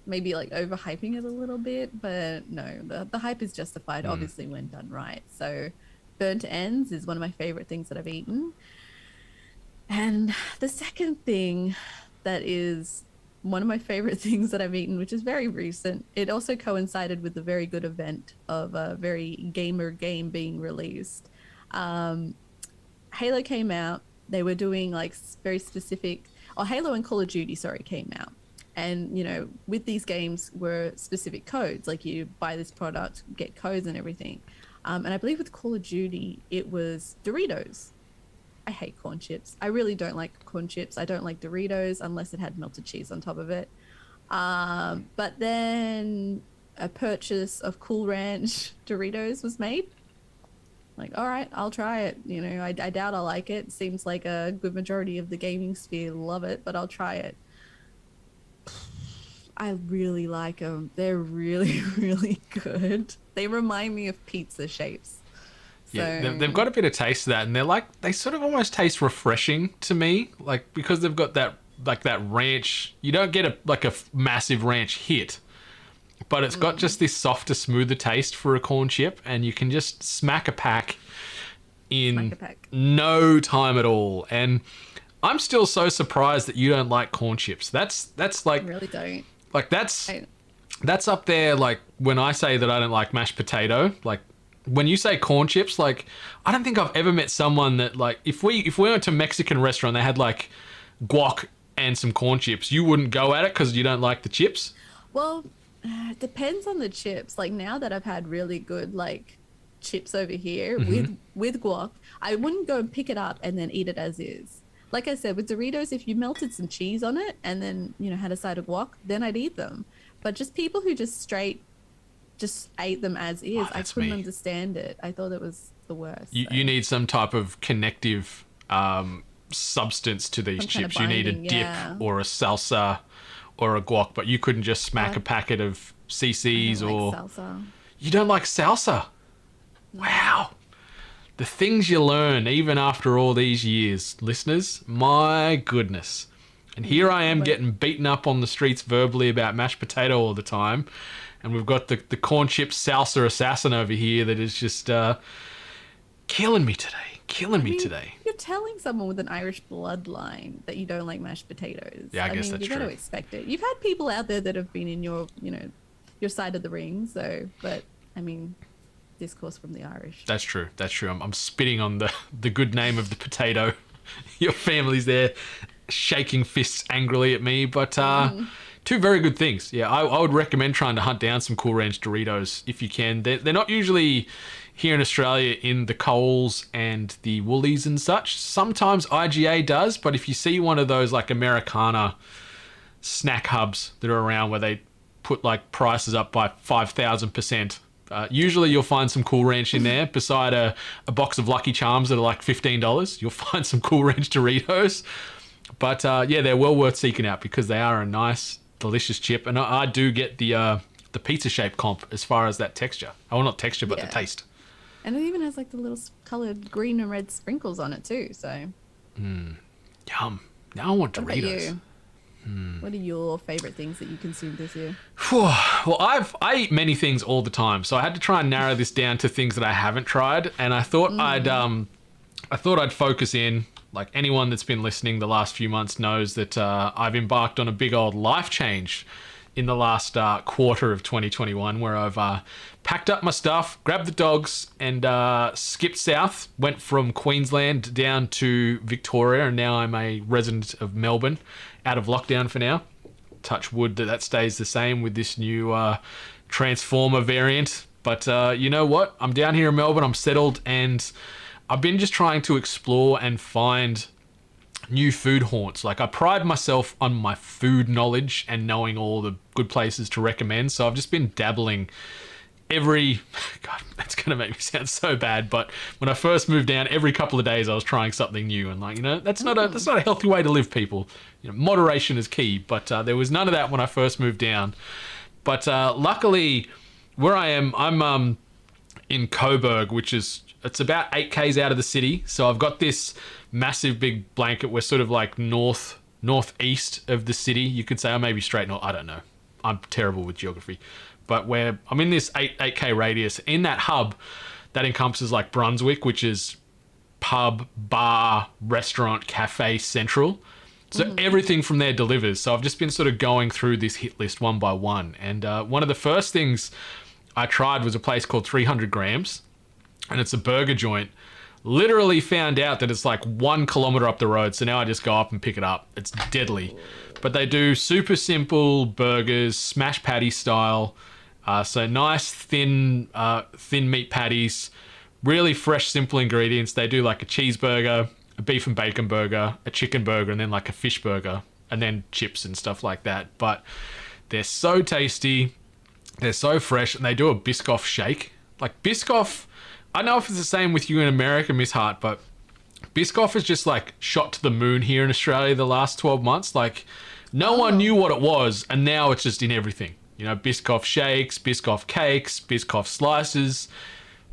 maybe like overhyping it a little bit, but no, the hype is justified, obviously, when done right. So burnt ends is one of my favorite things that I've eaten. And the second thing that is one of my favorite things that I've eaten, which is very recent, it also coincided with the very good event of a very gamer game being released. Halo came out. They were doing like very specific, Halo and Call of Duty, came out. And, with these games were specific codes, like you buy this product, get codes and everything. And I believe with Call of Duty, it was Doritos. I hate corn chips. I really don't like corn chips. I don't like Doritos unless it had melted cheese on top of it. But then a purchase of Cool Ranch Doritos was made. Like, all right, I'll try it. I doubt I'll like it. Seems like a good majority of the gaming sphere love it, but I'll try it. I really like them. They're really, really good. They remind me of pizza shapes. Yeah, they've got a bit of taste to that, and they sort of almost taste refreshing to me, like, because they've got that ranch. You don't get a massive ranch hit, but it's got just this softer, smoother taste for a corn chip, and you can just smack a pack in no time at all. And I'm still so surprised that you don't like corn chips. That's like, I really don't. Like that's up there. Like when I say that I don't like mashed potato, like. When you say corn chips, like, I don't think I've ever met someone that, like, if we went to a Mexican restaurant, they had, like, guac and some corn chips, you wouldn't go at it because you don't like the chips? Well, it depends on the chips. Like, now that I've had really good, like, chips over here with guac, I wouldn't go and pick it up and then eat it as is. Like I said, with Doritos, if you melted some cheese on it and then, had a side of guac, then I'd eat them. But just people who just ate them as is. I couldn't understand it. I thought it was the worst. You need some type of connective substance to these chips. You need a dip or a salsa or a guac, but you couldn't just smack a packet of CCs or... salsa. You don't like salsa? Wow. The things you learn even after all these years, listeners, my goodness. And here I am getting beaten up on the streets verbally about mashed potato all the time. And we've got the corn chip salsa assassin over here that is just killing me today. You're telling someone with an Irish bloodline that you don't like mashed potatoes. Yeah, I guess that's true. You got to expect it. You've had people out there that have been in your, your side of the ring. So, but I mean, discourse from the Irish. That's true. I'm spitting on the good name of the potato. Your family's there shaking fists angrily at me, but two very good things. Yeah, I would recommend trying to hunt down some Cool Ranch Doritos if you can. They're not usually here in Australia in the Coles and the Woolies and such. Sometimes IGA does, but if you see one of those like Americana snack hubs that are around where they put like prices up by 5,000%, usually you'll find some Cool Ranch in there beside a box of Lucky Charms that are like $15. You'll find some Cool Ranch Doritos. But yeah, they're well worth seeking out because they are a nice, delicious chip. And I do get the pizza shape comp as far as that texture. Oh, not texture, but the taste. And it even has like the little coloured green and red sprinkles on it too. So. Yum. Now I want Doritos. What about you? What are your favourite things that you consumed this year? Well, I eat many things all the time, so I had to try and narrow this down to things that I haven't tried, and I thought I'd focus in. Like anyone that's been listening the last few months knows that I've embarked on a big old life change in the last quarter of 2021, where I've packed up my stuff, grabbed the dogs, and skipped south. Went from Queensland down to Victoria, and now I'm a resident of Melbourne, out of lockdown for now. Touch wood that stays the same with this new Transformer variant. But you know what? I'm down here in Melbourne. I'm settled, and I've been just trying to explore and find new food haunts. Like, I pride myself on my food knowledge and knowing all the good places to recommend. So I've just been dabbling God, that's going to make me sound so bad, but when I first moved down, every couple of days I was trying something new, and like, that's not a healthy way to live, people. Moderation is key, but there was none of that when I first moved down. But luckily, where I am, I'm in Coburg, it's about 8 k's out of the city. So I've got this massive big blanket. We're sort of like northeast of the city. You could say, or maybe straight north. I don't know. I'm terrible with geography. But I'm in this 8k radius. In that hub, that encompasses like Brunswick, which is pub, bar, restaurant, cafe central. So everything from there delivers. So I've just been sort of going through this hit list one by one. And one of the first things I tried was a place called 300 Grams. And it's a burger joint. Literally found out that it's like 1 kilometer up the road. So now I just go up and pick it up. It's deadly. But they do super simple burgers, smash patty style. So nice thin meat patties, really fresh, simple ingredients. They do like a cheeseburger, a beef and bacon burger, a chicken burger, and then like a fish burger, and then chips and stuff like that. But they're so tasty, they're so fresh, and they do a Biscoff shake. Like Biscoff, I don't know if it's the same with you in America, Miss Hart, but Biscoff is just like shot to the moon here in Australia the last 12 months. Like no one knew what it was, and now it's just in everything. Biscoff shakes, Biscoff cakes, Biscoff slices.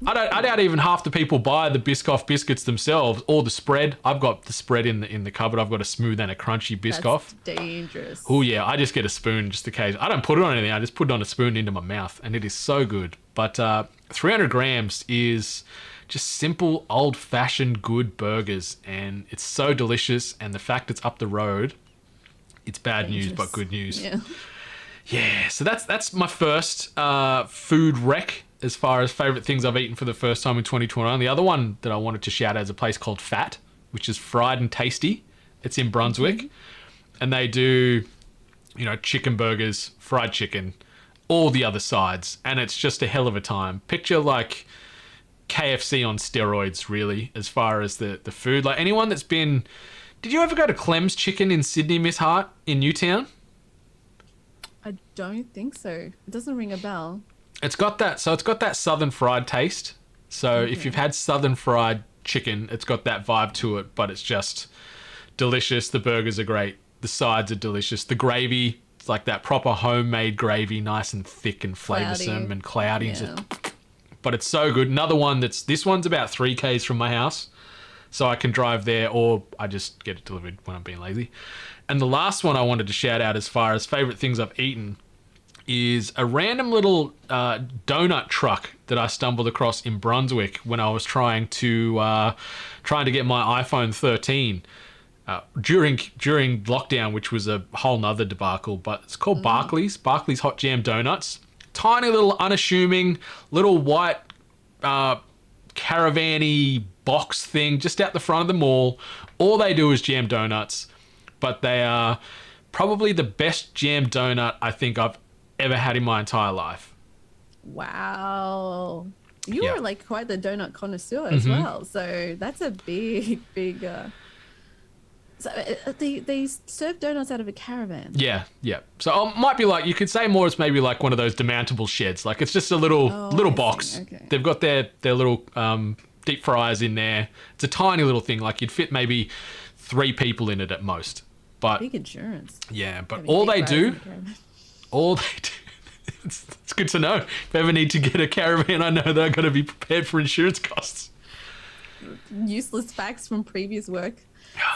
I doubt even half the people buy the Biscoff biscuits themselves or the spread. I've got the spread in the cupboard. I've got a smooth and a crunchy Biscoff. That's dangerous. Oh yeah, I just get a spoon just in case. I don't put it on anything. I just put it on a spoon into my mouth, and it is so good. But 300 grams is just simple, old-fashioned good burgers, and it's so delicious. And the fact it's up the road, it's bad news, but good news. Yeah, so that's my first food wreck as far as favourite things I've eaten for the first time in 2021. The other one that I wanted to shout out is a place called Fat, which is fried and tasty. It's in Brunswick. And they do, chicken burgers, fried chicken, all the other sides. And it's just a hell of a time. Picture like KFC on steroids, really, as far as the food. Like anyone that's been... Did you ever go to Clem's Chicken in Sydney, Miss Hart, in Newtown? I don't think so. It doesn't ring a bell. It's got that southern fried taste. So if you've had southern fried chicken, it's got that vibe to it, but it's just delicious. The burgers are great. The sides are delicious. The gravy, it's like that proper homemade gravy, nice and thick and flavoursome and cloudy. Yeah. But it's so good. Another one this one's about 3 k's from my house. So I can drive there, or I just get it delivered when I'm being lazy. And the last one I wanted to shout out as far as favourite things I've eaten is a random little donut truck that I stumbled across in Brunswick when I was trying to get my iPhone 13 during lockdown, which was a whole nother debacle. But it's called Barclays Hot Jam Donuts. Tiny little unassuming little white caravan-y box thing just out the front of the mall. All they do is jam donuts, but they are probably the best jam donut I think I've ever had in my entire life. Wow. You are like quite the donut connoisseur as well. So that's a big so they serve donuts out of a caravan. Yeah. So it might be like, you could say more it's maybe like one of those demountable sheds. Like it's just a little box. Okay. They've got their little deep fryers in there. It's a tiny little thing. Like you'd fit maybe 3 people in it at most. But big insurance. Yeah, but all they do, it's good to know. If I ever need to get a caravan, I know they're going to be prepared for insurance costs. Useless facts from previous work.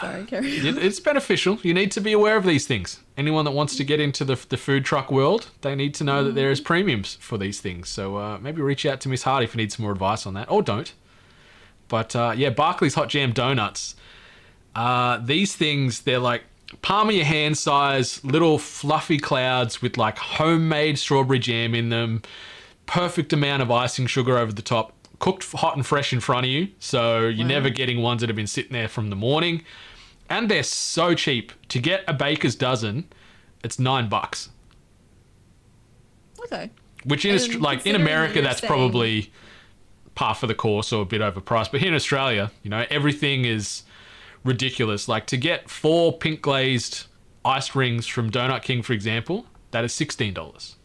Sorry, carry on. It's beneficial. You need to be aware of these things. Anyone that wants to get into the food truck world, they need to know that there is premiums for these things. So maybe reach out to Miss Hardy if you need some more advice on that, or don't. But Barclays Hot Jam Donuts. These things, they're like palm of your hand size, little fluffy clouds with like homemade strawberry jam in them, perfect amount of icing sugar over the top, cooked hot and fresh in front of you, so you're never getting ones that have been sitting there from the morning. And they're so cheap. To get a baker's dozen, it's $9. Okay. Which in like in America, that's probably par for the course or a bit overpriced. But here in Australia, you know, everything is ridiculous. Like to get 4 pink glazed ice rings from Donut King, for example, that is $16.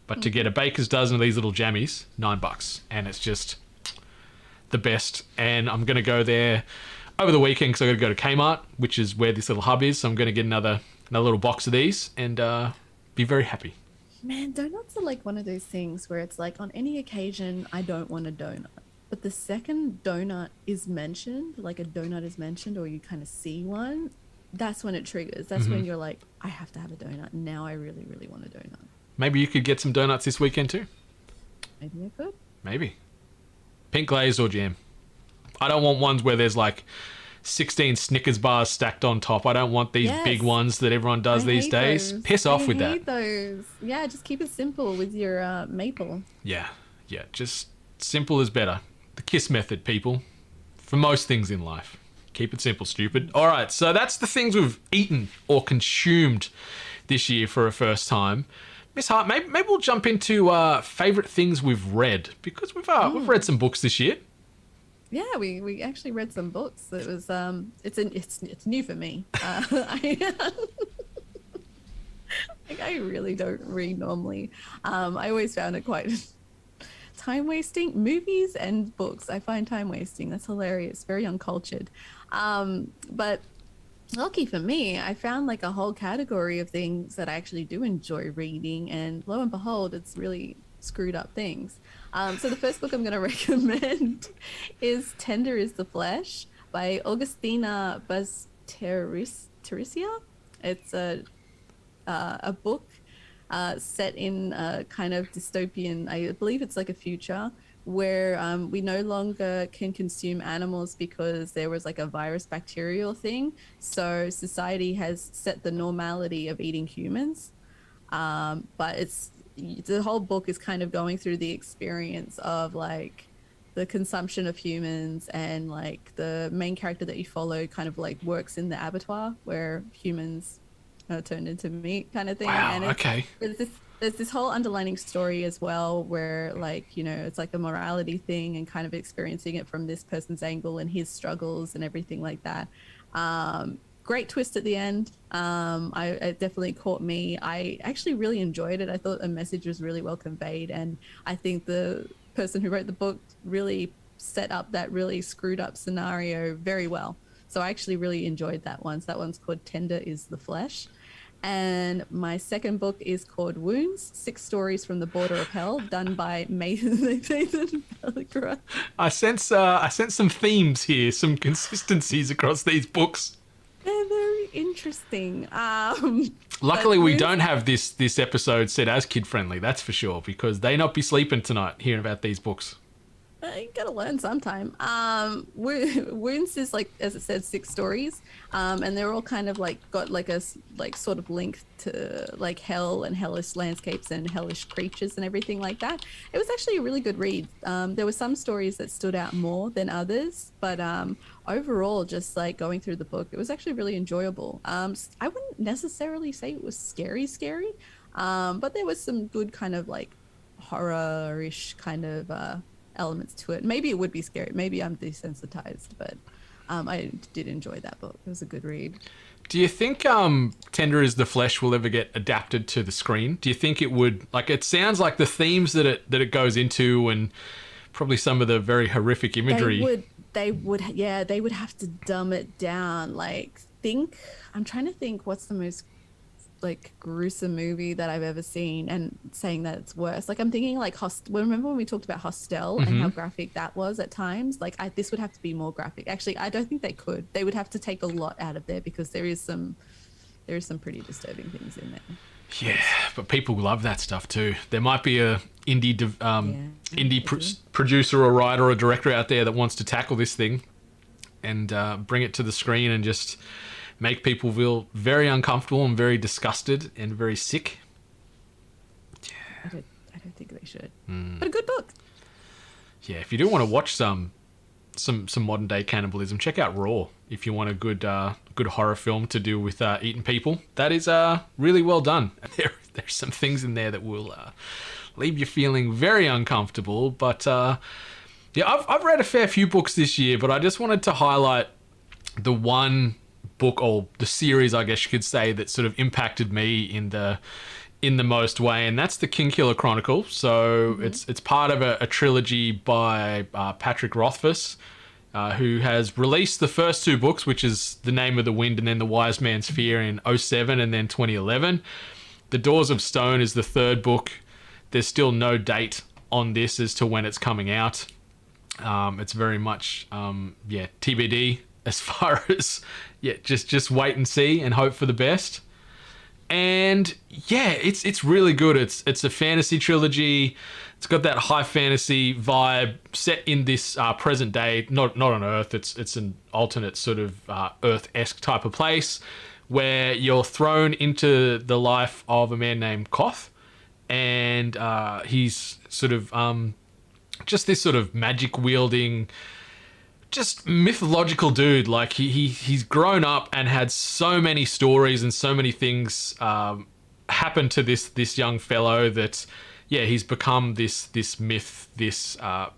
But to get a baker's dozen of these little jammies, $9. And it's just the best. And I'm going to go there over the weekend because I've got to go to Kmart, which is where this little hub is. So I'm going to get another little box of these and be very happy. Man, donuts are like one of those things where it's like on any occasion, I don't want a donut. But the second donut is mentioned, like a donut is mentioned or you kind of see one, that's when it triggers. That's when you're like, I have to have a donut. Now I really, really want a donut. Maybe you could get some donuts this weekend too. Maybe I could. Maybe. Pink glaze or jam. I don't want ones where there's like 16 Snickers bars stacked on top. I don't want these big ones that everyone does these days. Those. Piss off with that. I hate those. Yeah, just keep it simple with your maple. Yeah, just simple is better. The KISS method, people. For most things in life. Keep it simple, stupid. All right, so that's the things we've eaten or consumed this year for a first time. Miss Hart, maybe we'll jump into favourite things we've read because we've read some books this year. Yeah, we actually read some books. It was it's new for me. I really don't read normally. I always found it quite time wasting. Movies and books, I find time wasting. That's hilarious. Very uncultured. But lucky for me, I found like a whole category of things that I actually do enjoy reading, and lo and behold, it's really screwed up things. So the first book I'm going to recommend is Tender is the Flesh by Augustina Bazterrisia. It's a book set in a kind of dystopian, I believe it's like a future where we no longer can consume animals because there was like a virus bacterial thing. So society has set the normality of eating humans. But the whole book is kind of going through the experience of like the consumption of humans, and like the main character that you follow kind of like works in the abattoir where humans are turned into meat kind of thing. Wow, and okay. There's this whole underlining story as well where like, you know, it's like a morality thing and kind of experiencing it from this person's angle and his struggles and everything like that. Great twist at the end. It definitely caught me. I actually really enjoyed it. I thought the message was really well conveyed, and I think the person who wrote the book really set up that really screwed up scenario very well. So I actually really enjoyed that one. So that one's called Tender is the Flesh. And my second book is called Wounds, 6 Stories from the Border of Hell, done by Nathan Pellegrin. I sense some themes here, some consistencies across these books. They're very interesting. Luckily, we don't have this episode set as kid-friendly, that's for sure, because they not be sleeping tonight hearing about these books. You gotta learn sometime. Wounds is like, as it said, 6 stories, and they're all kind of like got like a like sort of link to like hell and hellish landscapes and hellish creatures and everything like that. It was actually a really good read. There were some stories that stood out more than others, but overall, just like going through the book, it was actually really enjoyable. I wouldn't necessarily say it was scary, but there was some good kind of like horror-ish kind of elements to it. Maybe it would be scary. Maybe I'm desensitized, but I did enjoy that book. It was a good read. Do you think Tender is the Flesh will ever get adapted to the screen? Do you think it would? Like, it sounds like the themes that it goes into, and probably some of the very horrific imagery. They would have to dumb it down. Like, I'm trying to think what's the most like gruesome movie that I've ever seen, and saying that it's worse. Like, I'm thinking like remember when we talked about Hostel and how graphic that was at times? Like, this would have to be more graphic. Actually, I don't think they could. They would have to take a lot out of there because there is some pretty disturbing things in there. Yeah, but people love that stuff too. There might be a indie producer or writer or director out there that wants to tackle this thing and bring it to the screen and just make people feel very uncomfortable and very disgusted and very sick. Yeah. I don't think they should. But a good book. Yeah, if you do want to watch some modern day cannibalism, check out Raw. If you want a good horror film to do with eating people, that is really well done. There's some things in there that will leave you feeling very uncomfortable. But yeah, I've read a fair few books this year, but I just wanted to highlight the one book, or the series, I guess you could say, that sort of impacted me in the most way, and that's the Kinkila Chronicle. So it's part of a trilogy by Patrick Rothfuss, who has released the first two books, which is The Name of the Wind and then The Wise Man's Fear in 2007 and then 2011. The Doors of Stone is the third book. There's still no date on this as to when it's coming out. It's very much TBD as far as just wait and see and hope for the best. And yeah, it's really good. It's a fantasy trilogy. It's got that high fantasy vibe set in this present day, not on Earth. It's an alternate sort of Earth-esque type of place where you're thrown into the life of a man named Koth, and he's sort of just this sort of magic wielding, just mythological dude. Like he's grown up and had so many stories and so many things happen to this young fellow that he's become this myth, this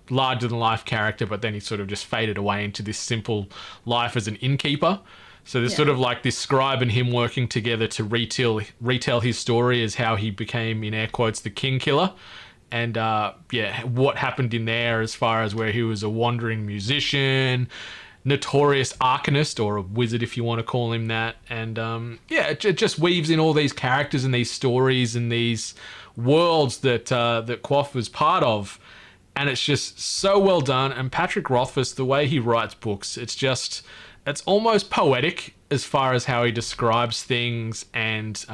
larger than life character, but then he sort of just faded away into this simple life as an innkeeper. So there's sort of like this scribe and him working together to retell his story as how he became, in air quotes, the king killer. And what happened in there as far as where he was a wandering musician, notorious arcanist, or a wizard if you want to call him that. And it just weaves in all these characters and these stories and these worlds that Quoth was part of. And it's just so well done. And Patrick Rothfuss, the way he writes books, it's almost poetic as far as how he describes things and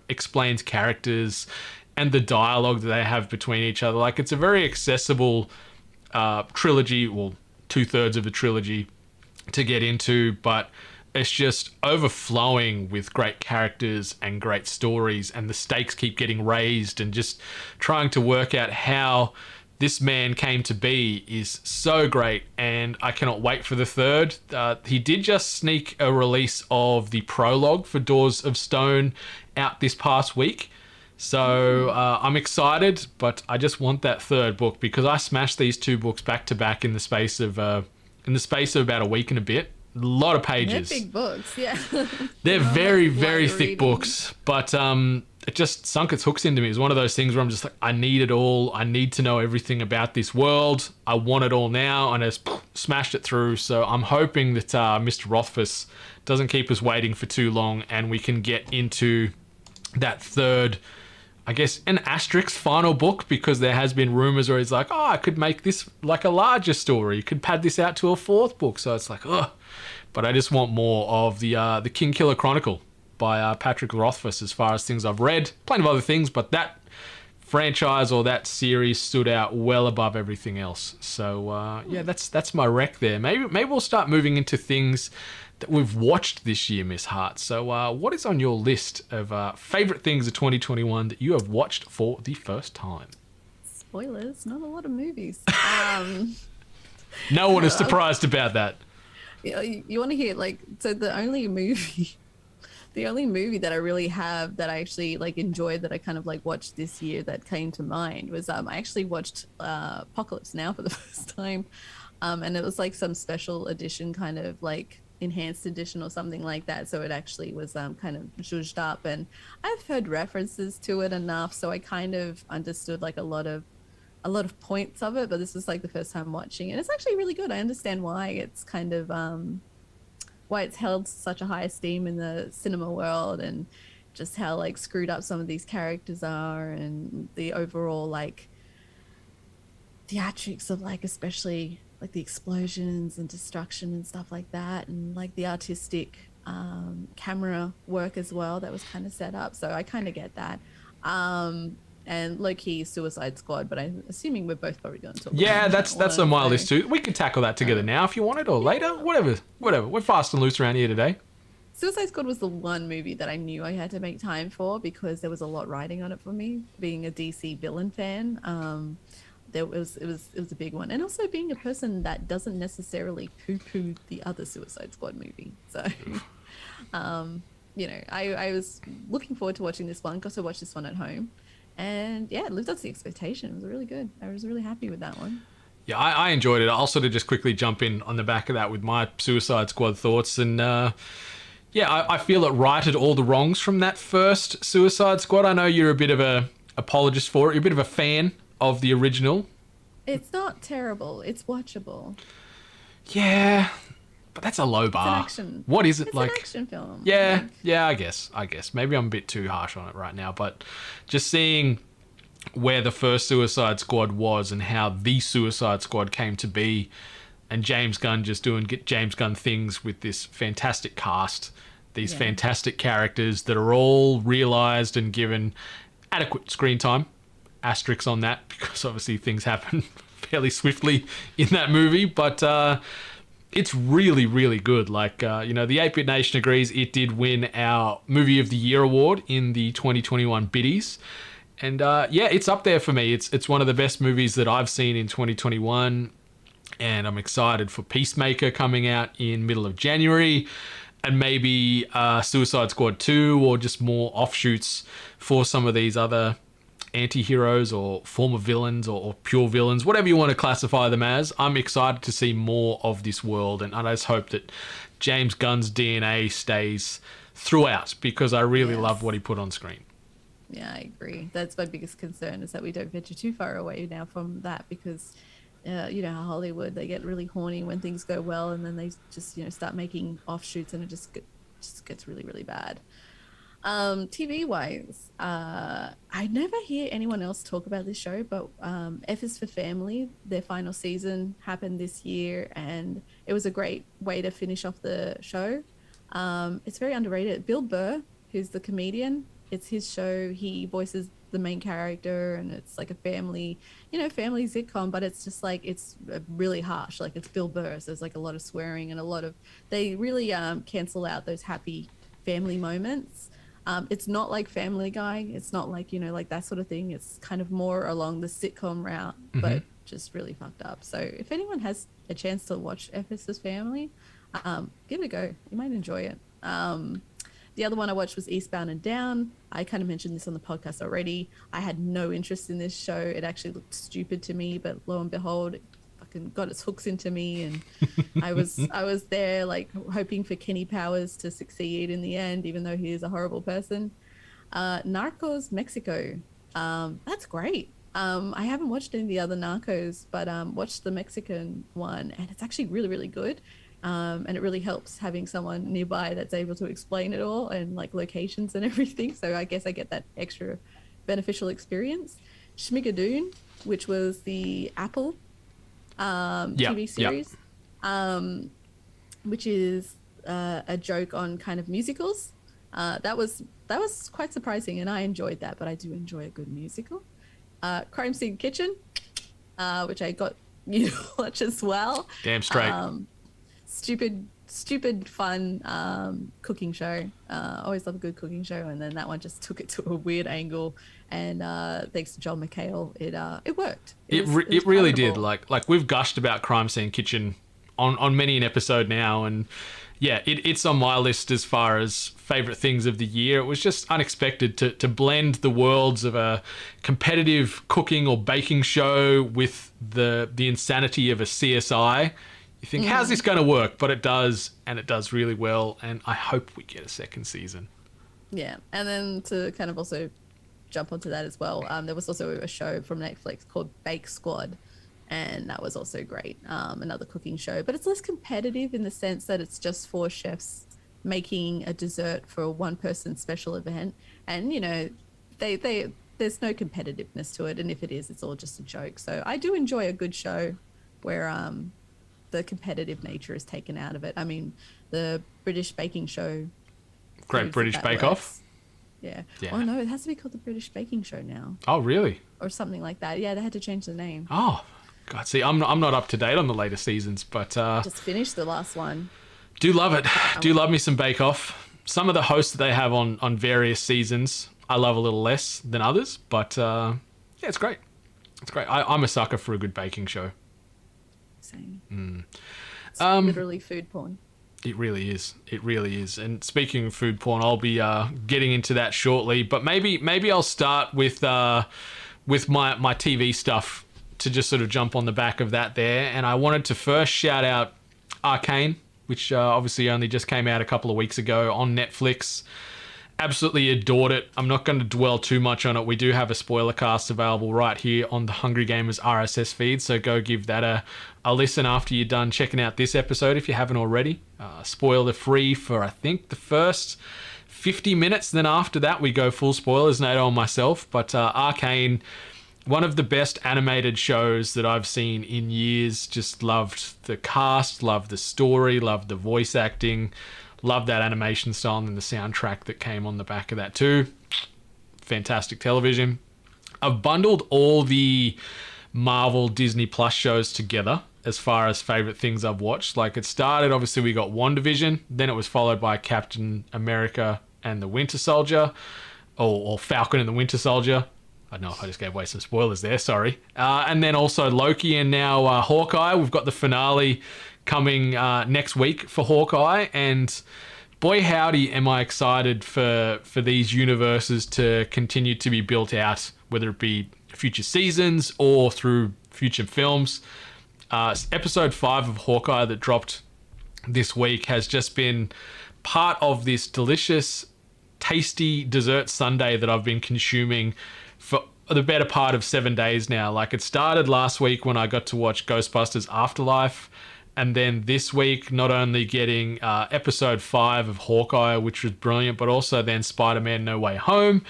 explains characters and the dialogue that they have between each other. Like, it's a very accessible trilogy, well, 2/3 of the trilogy to get into, but it's just overflowing with great characters and great stories, and the stakes keep getting raised, and just trying to work out how this man came to be is so great, and I cannot wait for the third. He did just sneak a release of the prologue for Doors of Stone out this past week. So I'm excited, but I just want that third book, because I smashed these two books back to back in the space of about a week and a bit. A lot of pages. They're big books, yeah. They're very, very thick books, but it just sunk its hooks into me. It was one of those things where I'm just like, I need it all. I need to know everything about this world. I want it all now, and I just smashed it through. So I'm hoping that Mr. Rothfuss doesn't keep us waiting for too long, and we can get into that third, I guess, an asterisk final book, because there has been rumors where he's like, I could make this like a larger story. You could pad this out to a fourth book. So it's like, but I just want more of the Kinkila Chronicle by Patrick Rothfuss as far as things I've read. Plenty of other things, but that franchise or that series stood out well above everything else. So that's my rec there. Maybe we'll start moving into things that we've watched this year, Miss Hart. So what is on your list of favourite things of 2021 that you have watched for the first time? Spoilers, not a lot of movies. No one is surprised about that. You want to hear, so the only movie that I really have that I actually enjoyed, that I kind of watched this year, that came to mind was I actually watched Apocalypse Now for the first time, and it was some special edition, kind of enhanced edition or something like that. So it actually was kind of zhuzhed up, and I've heard references to it enough, so I kind of understood a lot of points of it. But this was the first time watching, and it's actually really good. I understand why it's kind of why it's held such a high esteem in the cinema world, and just how screwed up some of these characters are, and the overall theatrics of especially the explosions and destruction and stuff like that, and the artistic camera work as well that was kind of set up. So I kind of get that. And low-key Suicide Squad, but I'm assuming we're both probably going to talk about that. That's on my list too. We can tackle that together now if you want it, or later, whatever. We're fast and loose around here today. Suicide Squad was the one movie that I knew I had to make time for, because there was a lot riding on it for me, being a DC villain fan. It was a big one, and also being a person that doesn't necessarily poo-poo the other Suicide Squad movie. So I was looking forward to watching this one, because I watched this one at home, And yeah, it lived up to the expectation. It was really good. I was really happy with that one. Yeah, I enjoyed it. I'll sort of just quickly jump in on the back of that with my Suicide Squad thoughts. And yeah, I feel it righted all the wrongs from that first Suicide Squad. I know you're a bit of a apologist for it. You're a bit of a fan of the original. It's not terrible. It's watchable. Yeah, but that's a low bar. It's an action. What is it It's like? an action film. Yeah, Like, yeah, I guess. Maybe I'm a bit too harsh on it right now, but just seeing where the first Suicide Squad was and how the Suicide Squad came to be, and James Gunn just doing James Gunn things with this fantastic cast, these fantastic characters that are all realised and given adequate screen time. Asterisks on that, because obviously things happen fairly swiftly in that movie, but it's really, really good. Like, the 8-Bit Nation agrees it did win our Movie of the Year award in the 2021 biddies. And it's up there for me. It's one of the best movies that I've seen in 2021. And I'm excited for Peacemaker coming out in middle of January. And maybe Suicide Squad 2, or just more offshoots for some of these other anti-heroes or former villains or pure villains, whatever you want to classify them as. I'm excited to see more of this world, and I just hope that James Gunn's DNA stays throughout, because I really love what he put on screen. Yeah, I agree. That's my biggest concern, is that we don't venture too far away now from that, because how Hollywood, they get really horny when things go well, and then they just start making offshoots, and it just gets really, really bad. TV wise, I never hear anyone else talk about this show, but F is for Family, their final season happened this year, and it was a great way to finish off the show. It's very underrated. Bill Burr, who's the comedian, it's his show. He voices the main character, and it's like a family sitcom, but it's just like, it's really harsh. Like, it's Bill Burr, so there's like a lot of swearing and they really cancel out those happy family moments. It's not like Family Guy. It's not like, like that sort of thing. It's kind of more along the sitcom route, but just really fucked up. So if anyone has a chance to watch Ephesus Family, give it a go. You might enjoy it. The other one I watched was Eastbound and Down. I kind of mentioned this on the podcast already. I had no interest in this show. It actually looked stupid to me, but lo and behold, got its hooks into me, and I was there like hoping for Kenny Powers to succeed in the end, even though he is a horrible person. Narcos Mexico, that's great. I haven't watched any of the other Narcos, but watched the Mexican one, and it's actually really, really good. And it really helps having someone nearby that's able to explain it all, and like locations and everything. So I guess I get that extra beneficial experience. Schmigadoon, which was the Apple TV series, which is a joke on kind of musicals. That was quite surprising, and I enjoyed that, but I do enjoy a good musical. Crime Scene Kitchen, which I got you to watch as well. Damn straight. Stupid fun cooking show. Always love a good cooking show, and then that one just took it to a weird angle, and thanks to John McHale, it worked. It really did. Like we've gushed about Crime Scene Kitchen on many an episode now, and yeah, it's on my list as far as favorite things of the year. It was just unexpected to blend the worlds of a competitive cooking or baking show with the insanity of a CSI. You think, how's this going to work? But it does, and it does really well, and I hope we get a second season. Yeah, and then to kind of also jump onto that as well, there was also a show from Netflix called Bake Squad, and that was also great. Another cooking show, but it's less competitive in the sense that it's just 4 chefs making a dessert for a one-person special event, and there's no competitiveness to it, and if it is, it's all just a joke. So I do enjoy a good show where the competitive nature is taken out of it. I mean, the British baking show, Great British Bake Off. Yeah. Oh no, it has to be called the British Baking Show now. Oh really? Or something like that. Yeah, they had to change the name. Oh God, see, I'm not up to date on the later seasons, but just finished the last one. Do love it. Do love me some Bake Off. Some of the hosts that they have on various seasons, I love a little less than others, but yeah, it's great. It's great. I'm a sucker for a good baking show. Same. It's literally food porn. It really is. It really is. And speaking of food porn, I'll be getting into that shortly. But maybe I'll start with my TV stuff to just sort of jump on the back of that there. And I wanted to first shout out Arcane, which obviously only just came out a couple of weeks ago on Netflix. Absolutely adored it. I'm not going to dwell too much on it. We do have a spoiler cast available right here on the Hungry Gamers RSS feed, so go give that a listen after you're done checking out this episode if you haven't already. Spoiler free for I think the first 50 minutes, then after that we go full spoilers, Nato and myself. But Arcane, one of the best animated shows that I've seen in years. Just loved the cast, loved the story, loved the voice acting. Love that animation style and the soundtrack that came on the back of that too. Fantastic television. I've bundled all the Marvel Disney Plus shows together as far as favorite things I've watched. Like it started, obviously we got WandaVision, then it was followed by Captain America and the Winter Soldier, or Falcon and the Winter Soldier. I don't know if I just gave away some spoilers there, sorry. And then also Loki and now Hawkeye. We've got the finale coming next week for Hawkeye, and boy howdy am I excited for these universes to continue to be built out, whether it be future seasons or through future films. Episode 5 of Hawkeye that dropped this week has just been part of this delicious, tasty dessert sundae that I've been consuming for the better part of 7 days now. Like it started last week when I got to watch Ghostbusters Afterlife. And then this week, not only getting episode 5 of Hawkeye, which was brilliant, but also then Spider-Man No Way Home.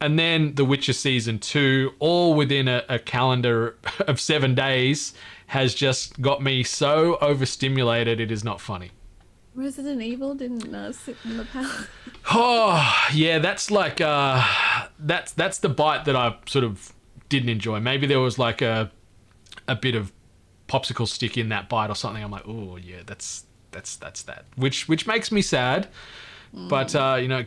And then The Witcher Season 2, all within a calendar of 7 days, has just got me so overstimulated, it is not funny. Resident Evil didn't sit in the palace. Oh, yeah, that's like, that's the bite that I sort of didn't enjoy. Maybe there was like a bit of popsicle stick in that bite or something. I'm like, oh yeah, that's that, which makes me sad. But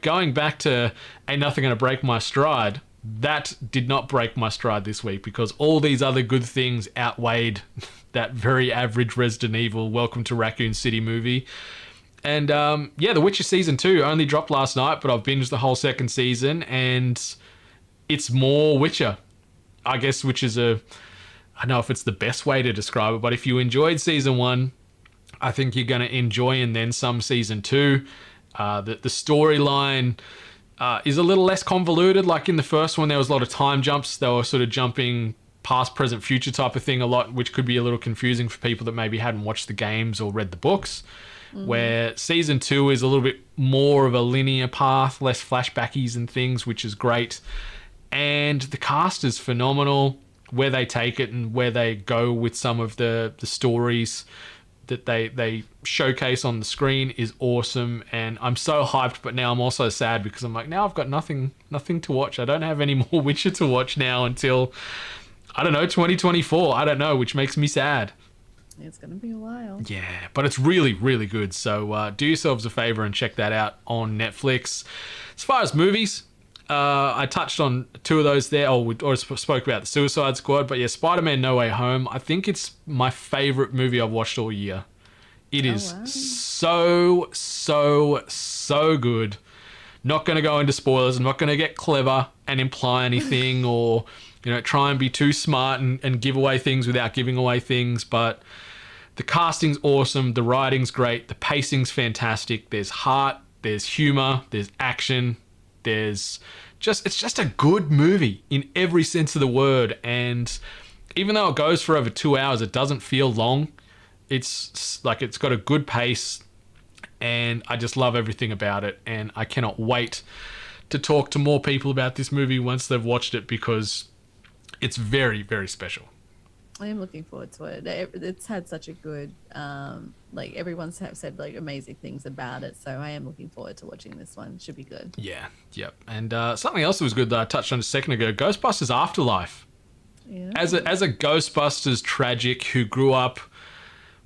going back to Ain't Nothing Gonna Break My Stride, that did not break my stride this week because all these other good things outweighed that very average Resident Evil Welcome to Raccoon City movie. And The Witcher Season 2 only dropped last night, but I've binged the whole second season, and it's more Witcher, I guess, which is I don't know if it's the best way to describe it, but if you enjoyed Season 1, I think you're going to enjoy and then some Season 2. The storyline is a little less convoluted. Like in the first one, there was a lot of time jumps. They were sort of jumping past, present, future type of thing a lot, which could be a little confusing for people that maybe hadn't watched the games or read the books. Mm-hmm. Where Season 2 is a little bit more of a linear path, less flashbackies and things, which is great. And the cast is phenomenal. Where they take it and where they go with some of the stories that they showcase on the screen is awesome. And I'm so hyped, but now I'm also sad because I'm like, now I've got nothing to watch. I don't have any more Witcher to watch now until, I don't know, 2024. I don't know, which makes me sad. It's going to be a while. Yeah, but it's really, really good. So do yourselves a favor and check that out on Netflix. As far as movies, I touched on 2 of those there. We spoke about the Suicide Squad, but yeah, Spider-Man No Way Home. I think it's my favorite movie I've watched all year. It is so good. Not going to go into spoilers. I'm not going to get clever and imply anything or try and be too smart and give away things without giving away things. But the casting's awesome. The writing's great. The pacing's fantastic. There's heart. There's humor. There's action. It's just a good movie in every sense of the word. And even though it goes for over 2 hours, it doesn't feel long. It's got a good pace, and I just love everything about it. And I cannot wait to talk to more people about this movie once they've watched it because it's very, very special. I am looking forward to it. It's had such a good, everyone's said amazing things about it. So I am looking forward to watching this one. Should be good. Yeah, yep. And something else that was good that I touched on a second ago, Ghostbusters Afterlife. Yeah. As a Ghostbusters tragic who grew up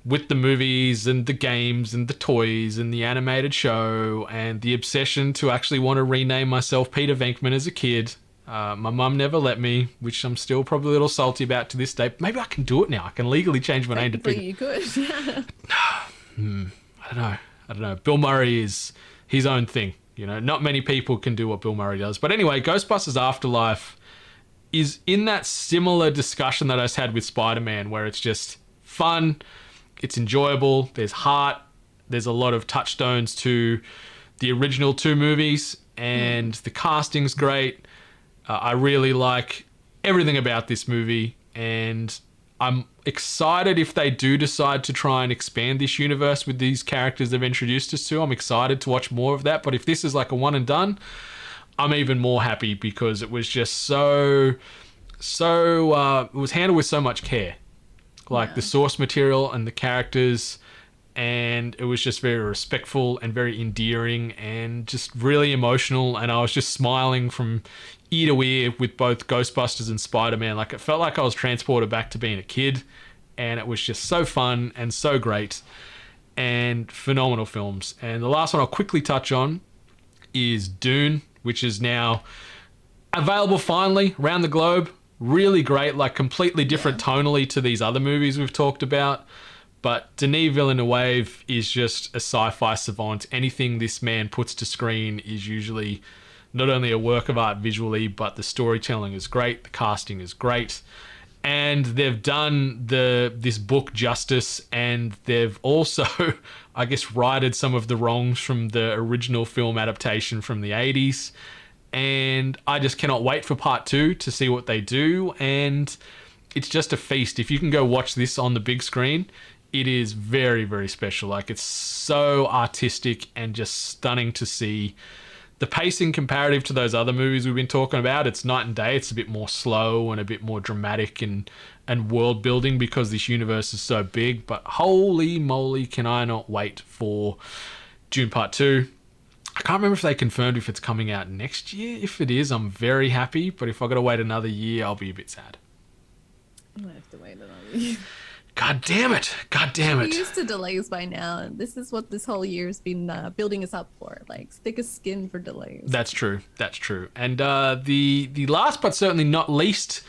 with the movies and the games and the toys and the animated show and the obsession to actually want to rename myself Peter Venkman as a kid. My mum never let me, which I'm still probably a little salty about to this day. Maybe I can do it now. I can legally change my name to Peter. You could, yeah. I don't know. I don't know, Bill Murray is his own thing. You know, not many people can do what Bill Murray does. But anyway, Ghostbusters Afterlife is in that similar discussion that I just had with Spider-Man, where it's just fun, it's enjoyable, there's heart, there's a lot of touchstones to the original 2 movies, and the casting's great. I really like everything about this movie, and I'm excited if they do decide to try and expand this universe with these characters they've introduced us to. I'm excited to watch more of that, but if this is like a one and done, I'm even more happy, because it was just it was handled with so much care. Like the source material and the characters, and it was just very respectful and very endearing and just really emotional, and I was just smiling from ear to ear with both Ghostbusters and Spider-Man. Like, it felt like I was transported back to being a kid, and it was just so fun and so great, and phenomenal films. And the last one I'll quickly touch on is Dune, which is now available finally around the globe. Really great, like completely different tonally to these other movies we've talked about. But Denis Villeneuve is just a sci-fi savant. Anything this man puts to screen is usually not only a work of art visually, but the storytelling is great, the casting is great. And they've done this book justice, and they've also, I guess, righted some of the wrongs from the original film adaptation from the 80s. And I just cannot wait for part 2 to see what they do. And it's just a feast. If you can go watch this on the big screen, it is very, very special. Like, it's so artistic and just stunning to see. The pacing comparative to those other movies we've been talking about, it's night and day. It's a bit more slow and a bit more dramatic and world building, because this universe is so big. But holy moly, can I not wait for Dune Part 2. I can't remember if they confirmed if it's coming out next year. If it is, I'm very happy. But if I've got to wait another year, I'll be a bit sad. I might have to wait another year. God damn it. God damn it. We're used to delays by now, and this is what this whole year's been building us up for. Like, thick as skin for delays. That's true. That's true. And the last but certainly not least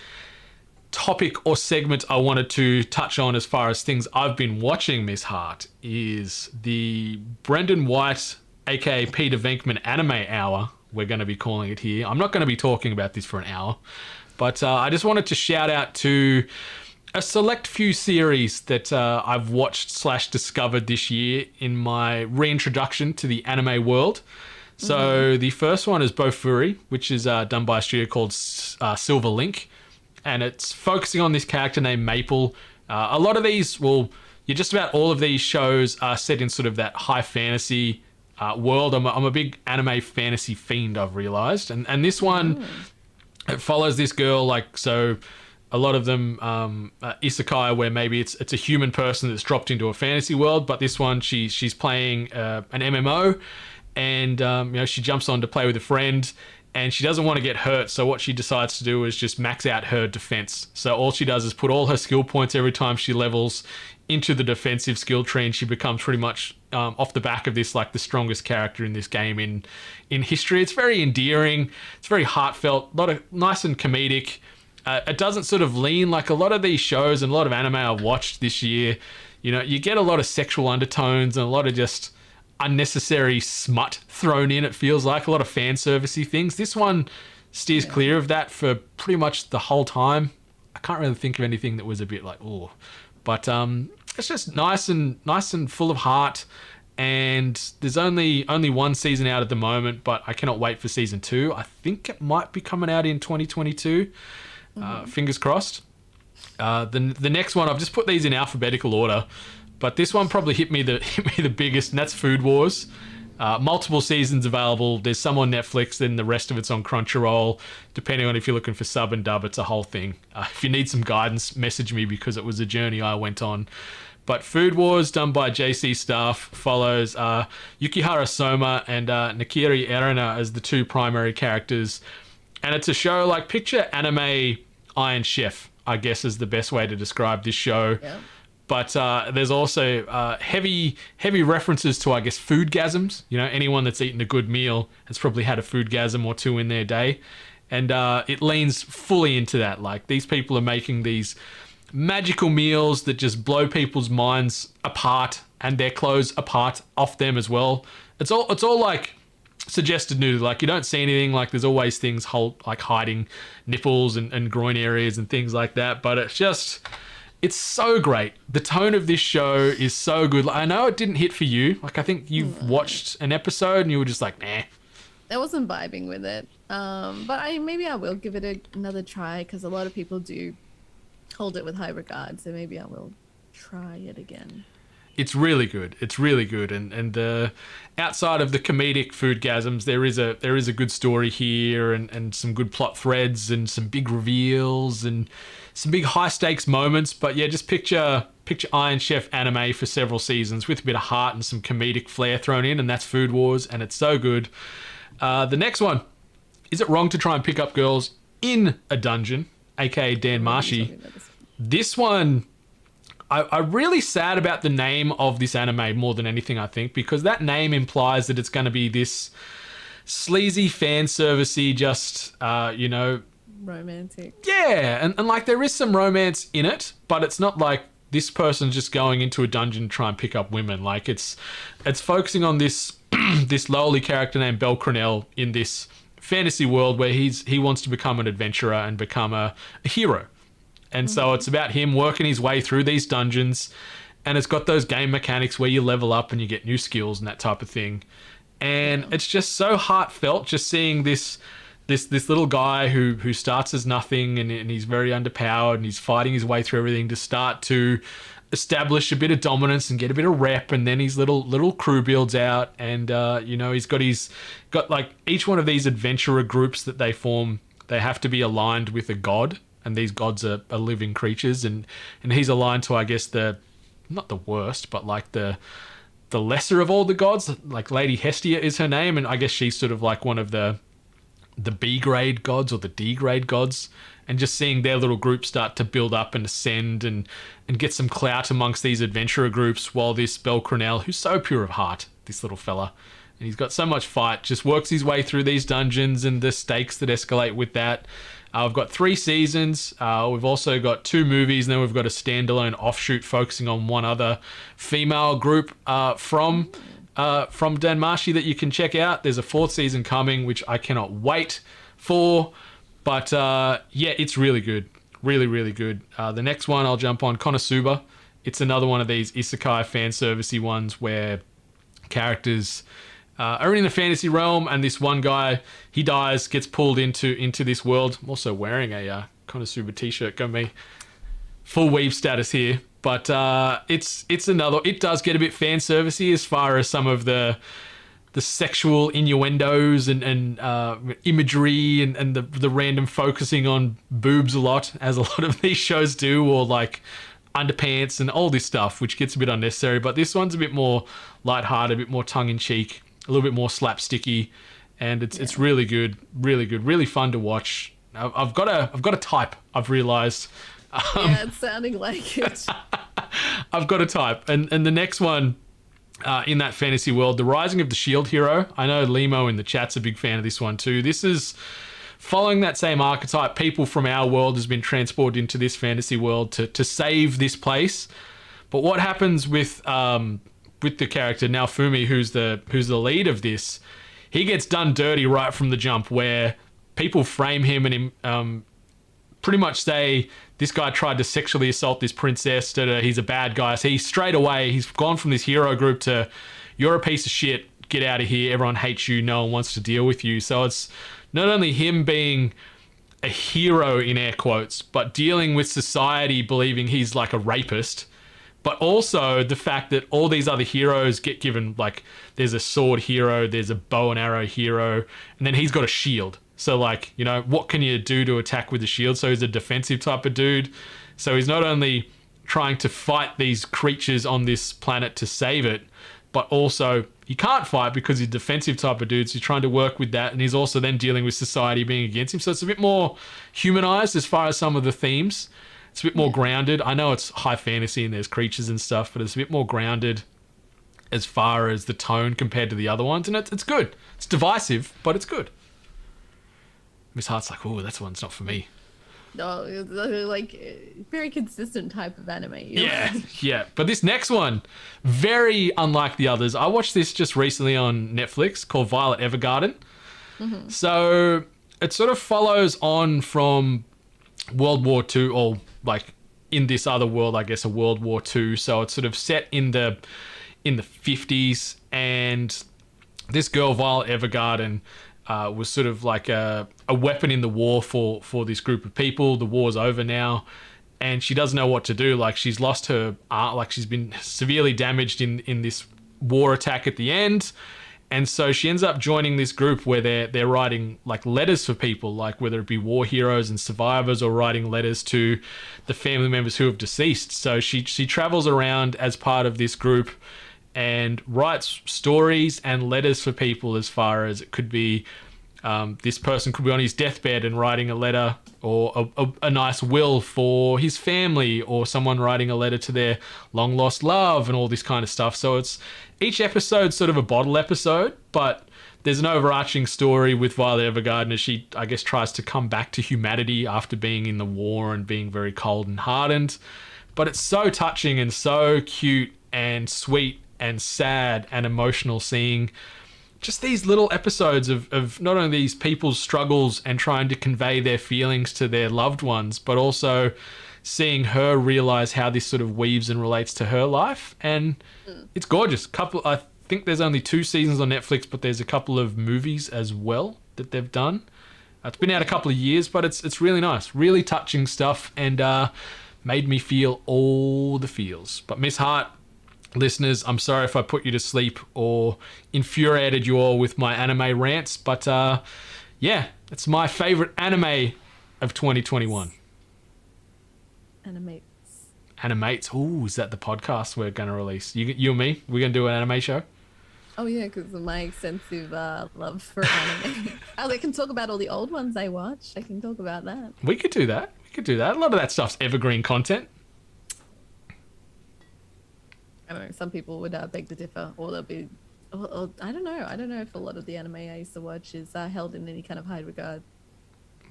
topic or segment I wanted to touch on as far as things I've been watching, Miss Hart, is the Brendan White, aka Peter Venkman Anime Hour, we're going to be calling it here. I'm not going to be talking about this for an hour, but I just wanted to shout out to a select few series that I've watched / discovered this year in my reintroduction to the anime world. So the first one is Beaufury, which is done by a studio called Silver Link, and it's focusing on this character named Maple. A lot of these, just about all of these shows are set in sort of that high fantasy world. I'm a big anime fantasy fiend, I've realized, and this one it follows this girl. Like, so a lot of them isekai, where maybe it's a human person that's dropped into a fantasy world, but this one she's playing an MMO, and she jumps on to play with a friend, and she doesn't want to get hurt, so what she decides to do is just max out her defense. So all she does is put all her skill points every time she levels into the defensive skill tree, and she becomes pretty much off the back of this, like, the strongest character in this game in history. It's very endearing, it's very heartfelt, a lot of nice and comedic. It doesn't sort of lean like a lot of these shows and a lot of anime I've watched this year. You get a lot of sexual undertones and a lot of just unnecessary smut thrown in. It feels like a lot of fan servicey things. This one steers clear of that for pretty much the whole time. I can't really think of anything that was a bit like, oh, but it's just nice and full of heart. And there's only one season out at the moment, but I cannot wait for season 2. I think it might be coming out in 2022. Fingers crossed. The next one, I've just put these in alphabetical order, but this one probably hit me the biggest, and that's Food Wars. Multiple seasons available. There's some on Netflix, then the rest of it's on Crunchyroll. Depending on if you're looking for sub and dub, it's a whole thing. If you need some guidance, message me, because it was a journey I went on. But Food Wars, done by JC Staff, follows Yukihara Soma and Nakiri Erina as the two primary characters. And it's a show like, picture anime Iron Chef, I guess is the best way to describe this show. Yeah. But there's also heavy references to, I guess, foodgasms. Anyone that's eaten a good meal has probably had a foodgasm or two in their day. And it leans fully into that. Like, these people are making these magical meals that just blow people's minds apart and their clothes apart off them as well. It's all like suggested nudity. Like, you don't see anything. Like, there's always things like hiding nipples and groin areas and things like that. But it's so great. The tone of this show is so good. I know it didn't hit for you. Like, I think you've watched an episode and you were just like, nah. I wasn't vibing with it. But maybe I will give it another try, because a lot of people do hold it with high regard. So maybe I will try it again. It's really good. It's really good. And outside of the comedic foodgasms, there is a good story here, and some good plot threads, and some big reveals, and some big high stakes moments. But yeah, just picture Iron Chef anime for several seasons with a bit of heart and some comedic flair thrown in, and that's Food Wars, and it's so good. The next one, is it wrong to try and pick up girls in a dungeon, aka Dan Marshy? This one, I'm really sad about the name of this anime more than anything, I think, because that name implies that it's going to be this sleazy, fan servicey, just, romantic. Yeah, and like there is some romance in it, but it's not like this person's just going into a dungeon to try and pick up women. Like, it's focusing on this this lowly character named Belcronell in this fantasy world where he wants to become an adventurer and become a hero. And so it's about him working his way through these dungeons, and it's got those game mechanics where you level up and you get new skills and that type of thing. And it's just so heartfelt, just seeing this little guy who starts as nothing, and he's very underpowered, and he's fighting his way through everything to start to establish a bit of dominance and get a bit of rep, and then his little crew builds out, and he's got like each one of these adventurer groups that they form, they have to be aligned with a god. And these gods are living creatures, and he's aligned to, I guess, not the worst, but like the lesser of all the gods. Like Lady Hestia is her name, and I guess she's sort of like one of the B grade gods or the D grade gods. And just seeing their little group start to build up and ascend and get some clout amongst these adventurer groups, while this Belcronell, who's so pure of heart, this little fella, and he's got so much fight, just works his way through these dungeons and the stakes that escalate with that. We've got 3 seasons. We've also got 2 movies, and then we've got a standalone offshoot focusing on one other female group from Dan Marshy that you can check out. There's a 4th season coming, which I cannot wait for. But yeah, it's really good. Really, really good. The next one I'll jump on, Konosuba. It's another one of these isekai fan servicey ones where characters are in the fantasy realm, and this one guy, he dies, gets pulled into this world. I'm also wearing a Konosuba t-shirt. Got me full weave status here. But it's another. It does get a bit fan servicey as far as some of the sexual innuendos and imagery and the random focusing on boobs a lot, as a lot of these shows do, or like underpants and all this stuff, which gets a bit unnecessary. But this one's a bit more lighthearted, a bit more tongue-in-cheek, a little bit more slapsticky, and it's really good, really fun to watch. I've got a type, I've realised. Yeah, it's sounding like it. I've got a type, and the next one in that fantasy world, The Rising of the Shield Hero. I know Limo in the chat's a big fan of this one too. This is following that same archetype. People from our world has been transported into this fantasy world to save this place. But what happens with the character Naofumi, who's the lead of this, he gets done dirty right from the jump, where people frame him and pretty much say this guy tried to sexually assault this princess, he's a bad guy. So he's gone from this hero group to, you're a piece of shit, get out of here, everyone hates you, no one wants to deal with you. So it's not only him being a hero in air quotes, but dealing with society believing he's like a rapist, but also the fact that all these other heroes get given, like, there's a sword hero, there's a bow and arrow hero, and then he's got a shield. So, like, what can you do to attack with the shield? So he's a defensive type of dude. So he's not only trying to fight these creatures on this planet to save it, but also he can't fight because he's a defensive type of dude. So he's trying to work with that, and he's also then dealing with society being against him. So it's a bit more humanized as far as some of the themes. It's a bit more grounded. I know it's high fantasy and there's creatures and stuff, but it's a bit more grounded as far as the tone compared to the other ones. And it's good. It's divisive, but it's good. Miss Hart's like, oh, that one's not for me. No, it's like very consistent type of anime. Yeah. But this next one, very unlike the others. I watched this just recently on Netflix called Violet Evergarden. Mm-hmm. So it sort of follows on from World War II, or like in this other world, I guess, a World War II. So it's sort of set in the 50s, and this girl, Violet Evergarden, was sort of like a weapon in the war for this group of people. The war's over now, and she doesn't know what to do. Like, she's lost her art, like she's been severely damaged in this war attack at the end. And so she ends up joining this group where they're writing like letters for people, like whether it be war heroes and survivors, or writing letters to the family members who have deceased. So she travels around as part of this group and writes stories and letters for people, as far as it could be this person could be on his deathbed and writing a letter, or a nice will for his family, or someone writing a letter to their long lost love, and all this kind of stuff. So it's each episode sort of a bottle episode, but there's an overarching story with Violet Evergarden as she, I guess, tries to come back to humanity after being in the war and being very cold and hardened. But it's so touching and so cute and sweet and sad and emotional, seeing just these little episodes of not only these people's struggles and trying to convey their feelings to their loved ones, but also seeing her realize how this sort of weaves and relates to her life. And it's gorgeous. I think there's only 2 seasons on Netflix, but there's a couple of movies as well that they've done. It's been out a couple of years, but it's really nice, really touching stuff, and made me feel all the feels. But Miss Hart, listeners, I'm sorry if I put you to sleep or infuriated you all with my anime rants, but yeah, it's my favorite anime of 2021. Animates. Ooh, is that the podcast we're going to release? You and me? We're going to do an anime show? Oh yeah, because of my extensive love for anime. I can talk about all the old ones I watched. I can talk about that. We could do that. A lot of that stuff's evergreen content. I don't know. Some people would beg to differ, or they'll be. Or, I don't know. I don't know if a lot of the anime I used to watch is held in any kind of high regard.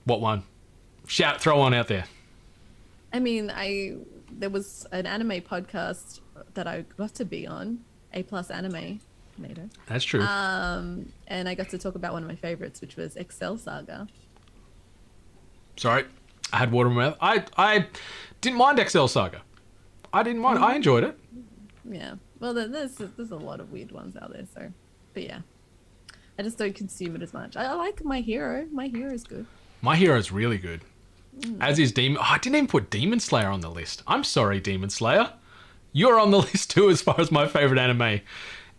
What one? Throw one out there. I mean, there was an anime podcast that I got to be on, A+ Anime. Nato. That's true. And I got to talk about one of my favorites, which was Excel Saga. Sorry, I had water in my mouth. I didn't mind Excel Saga. I didn't mind. I enjoyed it. Yeah. Well, there's a lot of weird ones out there. So, but yeah, I just don't consume it as much. I like My Hero. My Hero is good. My Hero is really good. As is Demon. Oh, I didn't even put Demon Slayer on the list. I'm sorry, Demon Slayer. You're on the list too, as far as my favorite anime.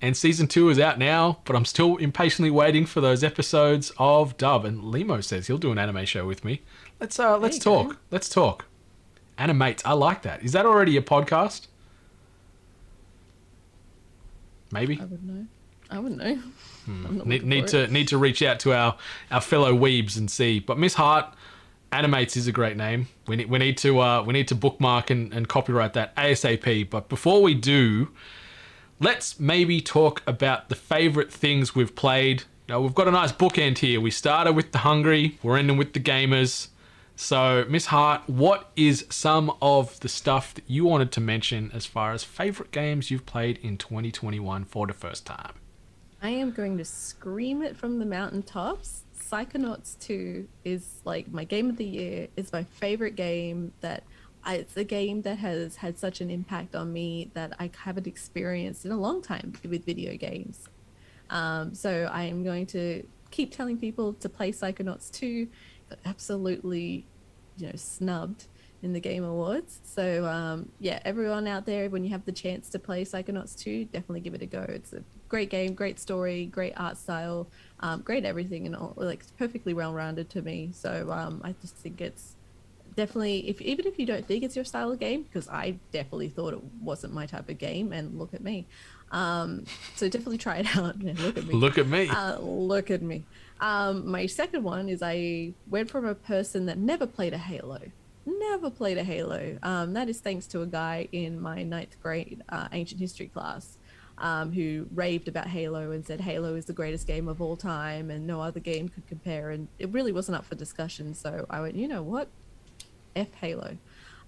And season 2 is out now, but I'm still impatiently waiting for those episodes of dub. And Limo says he'll do an anime show with me. Let's talk. Go. Let's talk. Animates. I like that. Is that already a podcast? Maybe. I wouldn't know. Need to reach out to our fellow weebs and see. But Miss Hart, Animates is a great name. We need to bookmark and copyright that ASAP. But before we do, let's maybe talk about the favorite things we've played. You know, we've got a nice bookend here. We started with the hungry, we're ending with the gamers. So, Miss Hart, what is some of the stuff that you wanted to mention as far as favorite games you've played in 2021 for the first time? I am going to scream it from the mountaintops. Psychonauts 2 is like my game of the year. It's my favorite game. It's a game that has had such an impact on me that I haven't experienced in a long time with video games. So I am going to keep telling people to play Psychonauts 2. Got absolutely, snubbed in the Game Awards. So yeah, everyone out there, when you have the chance to play Psychonauts 2, definitely give it a go. It's a great game, great story, great art style, great everything, and all, like, it's perfectly well-rounded to me. So I just think it's definitely, even if you don't think it's your style of game, because I definitely thought it wasn't my type of game, and look at me. So definitely try it out. Yeah, look at me. Look at me. Look at me. My second one is I went from a person that never played a Halo. That is thanks to a guy in my 9th grade ancient history class who raved about Halo and said Halo is the greatest game of all time and no other game could compare, and it really wasn't up for discussion. So I went, you know what? Halo.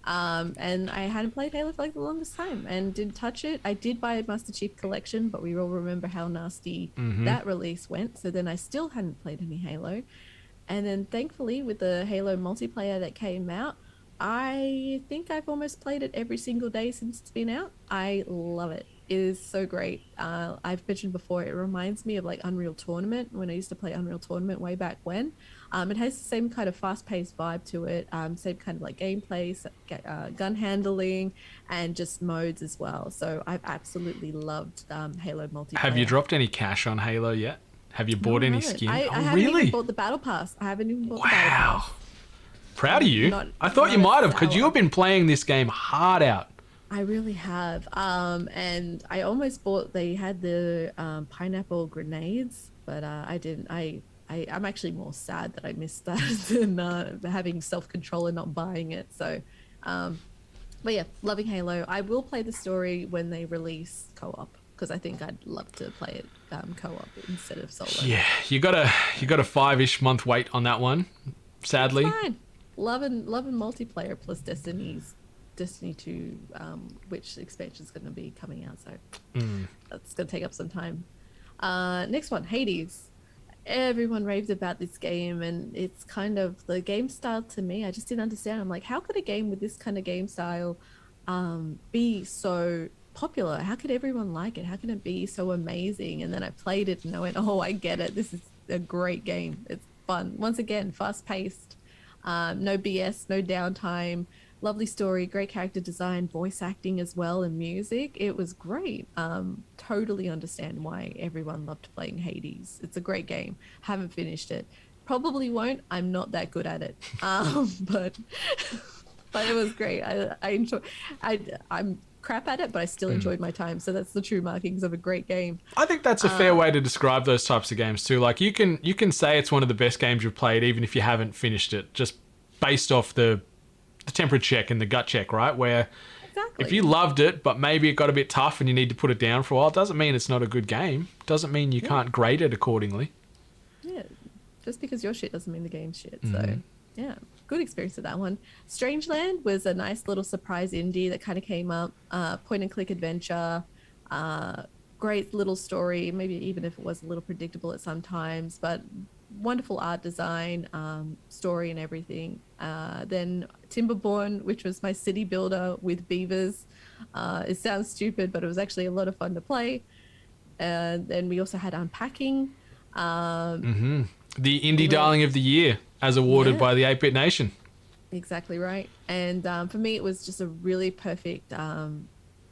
And I hadn't played Halo for like the longest time and didn't touch it. I did buy a Master Chief Collection, but we all remember how nasty that release went. So then I still hadn't played any Halo. And then thankfully with the Halo multiplayer that came out, I think I've almost played it every single day since it's been out. I love it. It is so great. I've mentioned before, it reminds me of like Unreal Tournament when I used to play Unreal Tournament way back when. It has the same kind of fast-paced vibe to it, same kind of like gameplay, gun handling, and just modes as well. So I've absolutely loved Halo multiplayer. Have you dropped any cash on Halo yet? Have you bought any skins? I haven't even bought the Battle Pass. I haven't even bought the Battle Pass. Proud of you. I thought you might have, because you have been playing this game hard out. I really have. And I almost bought, they had the pineapple grenades, but I didn't. I'm actually more sad that I missed that than having self-control and not buying it. So, but yeah, loving Halo. I will play the story when they release co-op, because I think I'd love to play it co-op instead of solo. Yeah, you got a 5-ish month wait on that one, sadly. It's fine. Loving multiplayer plus Destiny 2, which expansion is going to be coming out, so that's going to take up some time. Next one, Hades. Everyone raved about this game, and it's kind of the game style to me. I just didn't understand. I'm like, how could a game with this kind of game style be so popular? How could everyone like it? How can it be so amazing? And then I played it and I went, oh, I get it. This is a great game. It's fun. Once again, fast-paced. No BS, no downtime, lovely story, great character design, voice acting as well, and music. It was great. Totally understand why everyone loved playing Hades. It's a great game. Haven't finished it. Probably won't. I'm not that good at it. But it was great. I enjoy. I'm crap at it, but I still enjoyed my time. So that's the true markings of a great game. I think that's a fair way to describe those types of games too. Like you can say it's one of the best games you've played even if you haven't finished it, just based off the temperate check and the gut check, right? Where if you loved it but maybe it got a bit tough and you need to put it down for a while, it doesn't mean it's not a good game. It doesn't mean you can't grade it accordingly. Yeah, just because your shit doesn't mean the game's shit. So yeah, good experience with that one. Strangeland was a nice little surprise indie that kind of came up. Point and click adventure. Great little story, maybe even if it was a little predictable at some times, but wonderful art design, story and everything. Then Timberborn, which was my city builder with beavers. It sounds stupid, but it was actually a lot of fun to play. And then we also had Unpacking. The Indie Darling of the Year, as awarded by the 8-Bit Nation. Exactly right. And for me, it was just a really perfect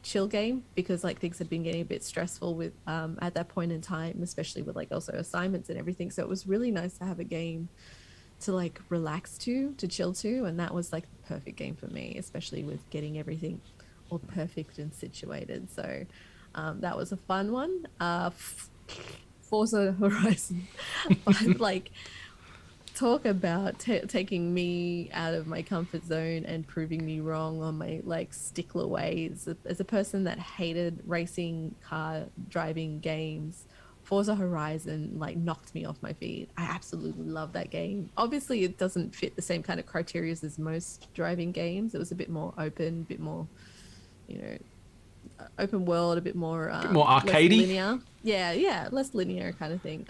chill game, because like things had been getting a bit stressful with at that point in time, especially with like also assignments and everything. So it was really nice to have a game to like relax to chill to, and that was like the perfect game for me, especially with getting everything all perfect and situated. So that was a fun one. Forza Horizon. But like, talk about taking me out of my comfort zone and proving me wrong on my like stickler ways. As a person that hated racing car driving games, Forza Horizon like knocked me off my feet. I absolutely love that game. Obviously it doesn't fit the same kind of criteria as most driving games. It was a bit more open, a bit more, you know, open world, a bit more arcadey, linear. Yeah, less linear kind of thing.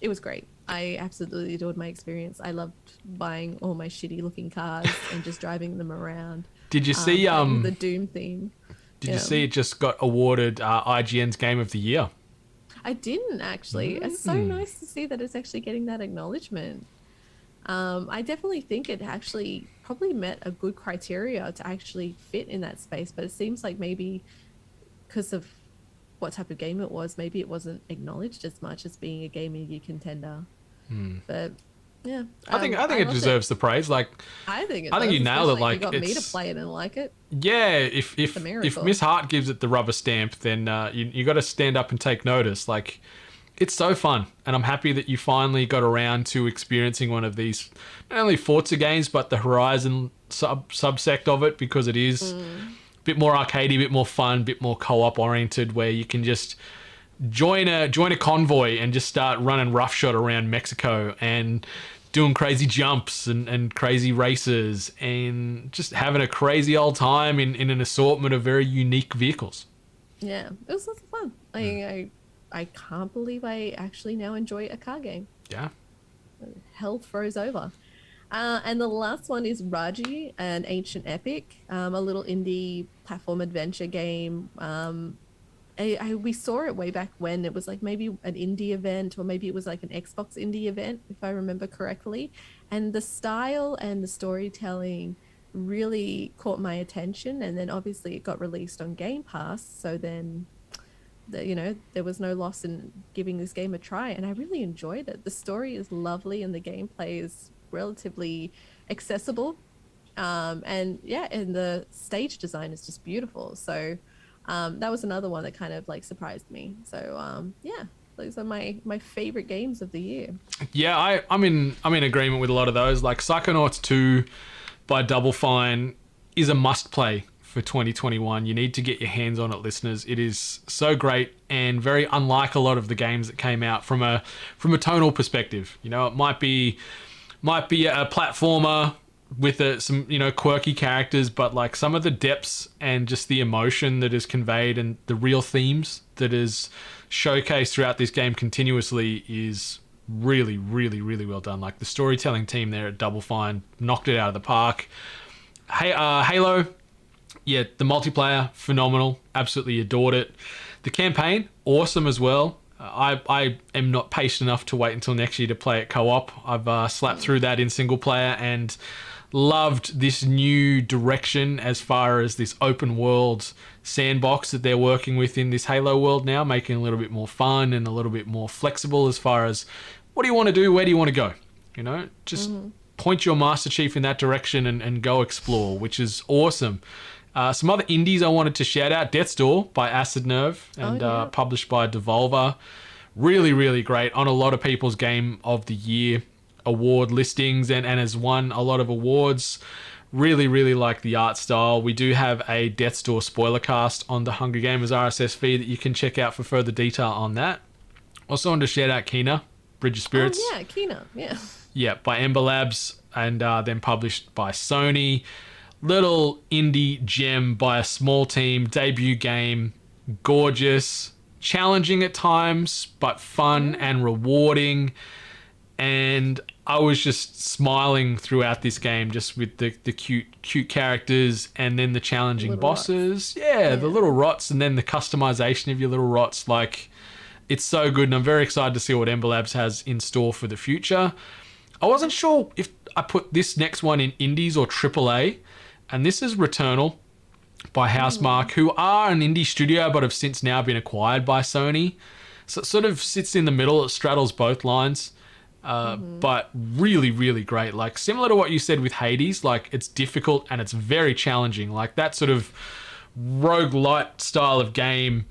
It was great. I absolutely adored my experience. I loved buying all my shitty looking cars and just driving them around. Did you see the Dune theme? Did you see it just got awarded IGN's Game of the Year? I didn't actually. It's so nice to see that it's actually getting that acknowledgement. I definitely think it actually probably met a good criteria to actually fit in that space, but it seems like maybe because of what type of game it was, maybe it wasn't acknowledged as much as being a Game of the Year contender. But yeah, I think it deserves the praise. Like, I think you nailed it. Like, you got me to play it and like it. Yeah, if Miss Hart gives it the rubber stamp, then you got to stand up and take notice. Like, it's so fun, and I'm happy that you finally got around to experiencing one of these, not only Forza games, but the Horizon subsect of it, because it is a bit more arcadey, a bit more fun, a bit more co-op oriented, where you can just join a convoy and just start running roughshod around Mexico and doing crazy jumps and crazy races and just having a crazy old time in an assortment of very unique vehicles. Yeah, it was lots of fun. I can't believe I actually now enjoy a car game. Yeah. Hell froze over. And the last one is Raji, an ancient epic, a little indie platform adventure game. We saw it way back when. It was like maybe an indie event, or maybe it was like an Xbox indie event, if I remember correctly. And the style and the storytelling really caught my attention. And then obviously it got released on Game Pass. So then, there was no loss in giving this game a try. And I really enjoyed it. The story is lovely and the gameplay is relatively accessible. And the stage design is just beautiful. So that was another one that kind of like surprised me. So those are my favorite games of the year. Yeah, I'm in agreement with a lot of those. Like Psychonauts 2 by Double Fine is a must play for 2021. You need to get your hands on it, listeners. It is so great and very unlike a lot of the games that came out from a tonal perspective. It might be a platformer with some quirky characters, but like some of the depths and just the emotion that is conveyed and the real themes that is showcased throughout this game continuously is really, really, really well done. Like the storytelling team there at Double Fine knocked it out of the park. Hey, Halo, yeah, the multiplayer, phenomenal. Absolutely adored it. The campaign, awesome as well. I am not patient enough to wait until next year to play it co-op. I've slapped through that in single player and loved this new direction as far as this open world sandbox that they're working with in this Halo world now, making it a little bit more fun and a little bit more flexible as far as what do you want to do, where do you want to go? Just point your Master Chief in that direction and go explore, which is awesome. Some other indies I wanted to shout out. Death's Door by Acid Nerve and published by Devolver. Really, really great. On a lot of people's Game of the Year award listings and has won a lot of awards. Really, really like the art style. We do have a Death's Door spoiler cast on the Hunger Gamers RSS feed that you can check out for further detail on that. Also wanted to shout out Kena, Bridge of Spirits. Oh, yeah, Kena, yeah. Yeah, by Ember Labs and then published by Sony. Little indie gem by a small team, debut game, gorgeous, challenging at times, but fun and rewarding. And I was just smiling throughout this game, just with the cute characters and then the challenging little bosses. Yeah, the little rots and then the customization of your little rots. Like, it's so good, and I'm very excited to see what Ember Labs has in store for the future. I wasn't sure if I put this next one in indies or AAA. And this is Returnal by Housemarque, who are an indie studio but have since now been acquired by Sony. So it sort of sits in the middle. It straddles both lines. But really, really great. Like similar to what you said with Hades, like it's difficult and it's very challenging. Like that sort of roguelite style of game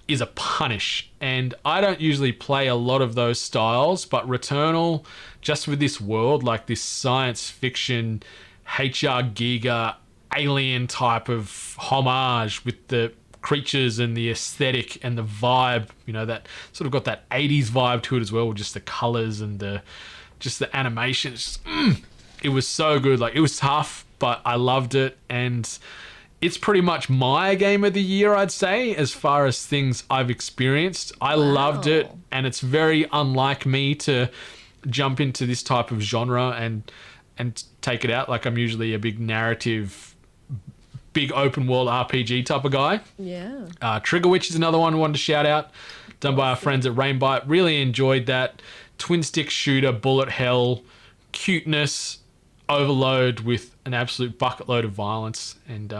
is a punish. And I don't usually play a lot of those styles, but Returnal, just with this world, like this science fiction HR Giga alien type of homage with the creatures and the aesthetic and the vibe, that sort of got that 80s vibe to it as well, with just the colors and the animation. It's just, it was so good. Like it was tough, but I loved it. And it's pretty much my game of the year, I'd say, as far as things I've experienced. I loved it. And it's very unlike me to jump into this type of genre and take it out. Like I'm usually a big narrative, big open world RPG type of guy. Yeah. Trigger Witch is another one I wanted to shout out, done by our friends at Rainbite. Really enjoyed that. Twin stick shooter, bullet hell, cuteness, overload with an absolute bucket load of violence. And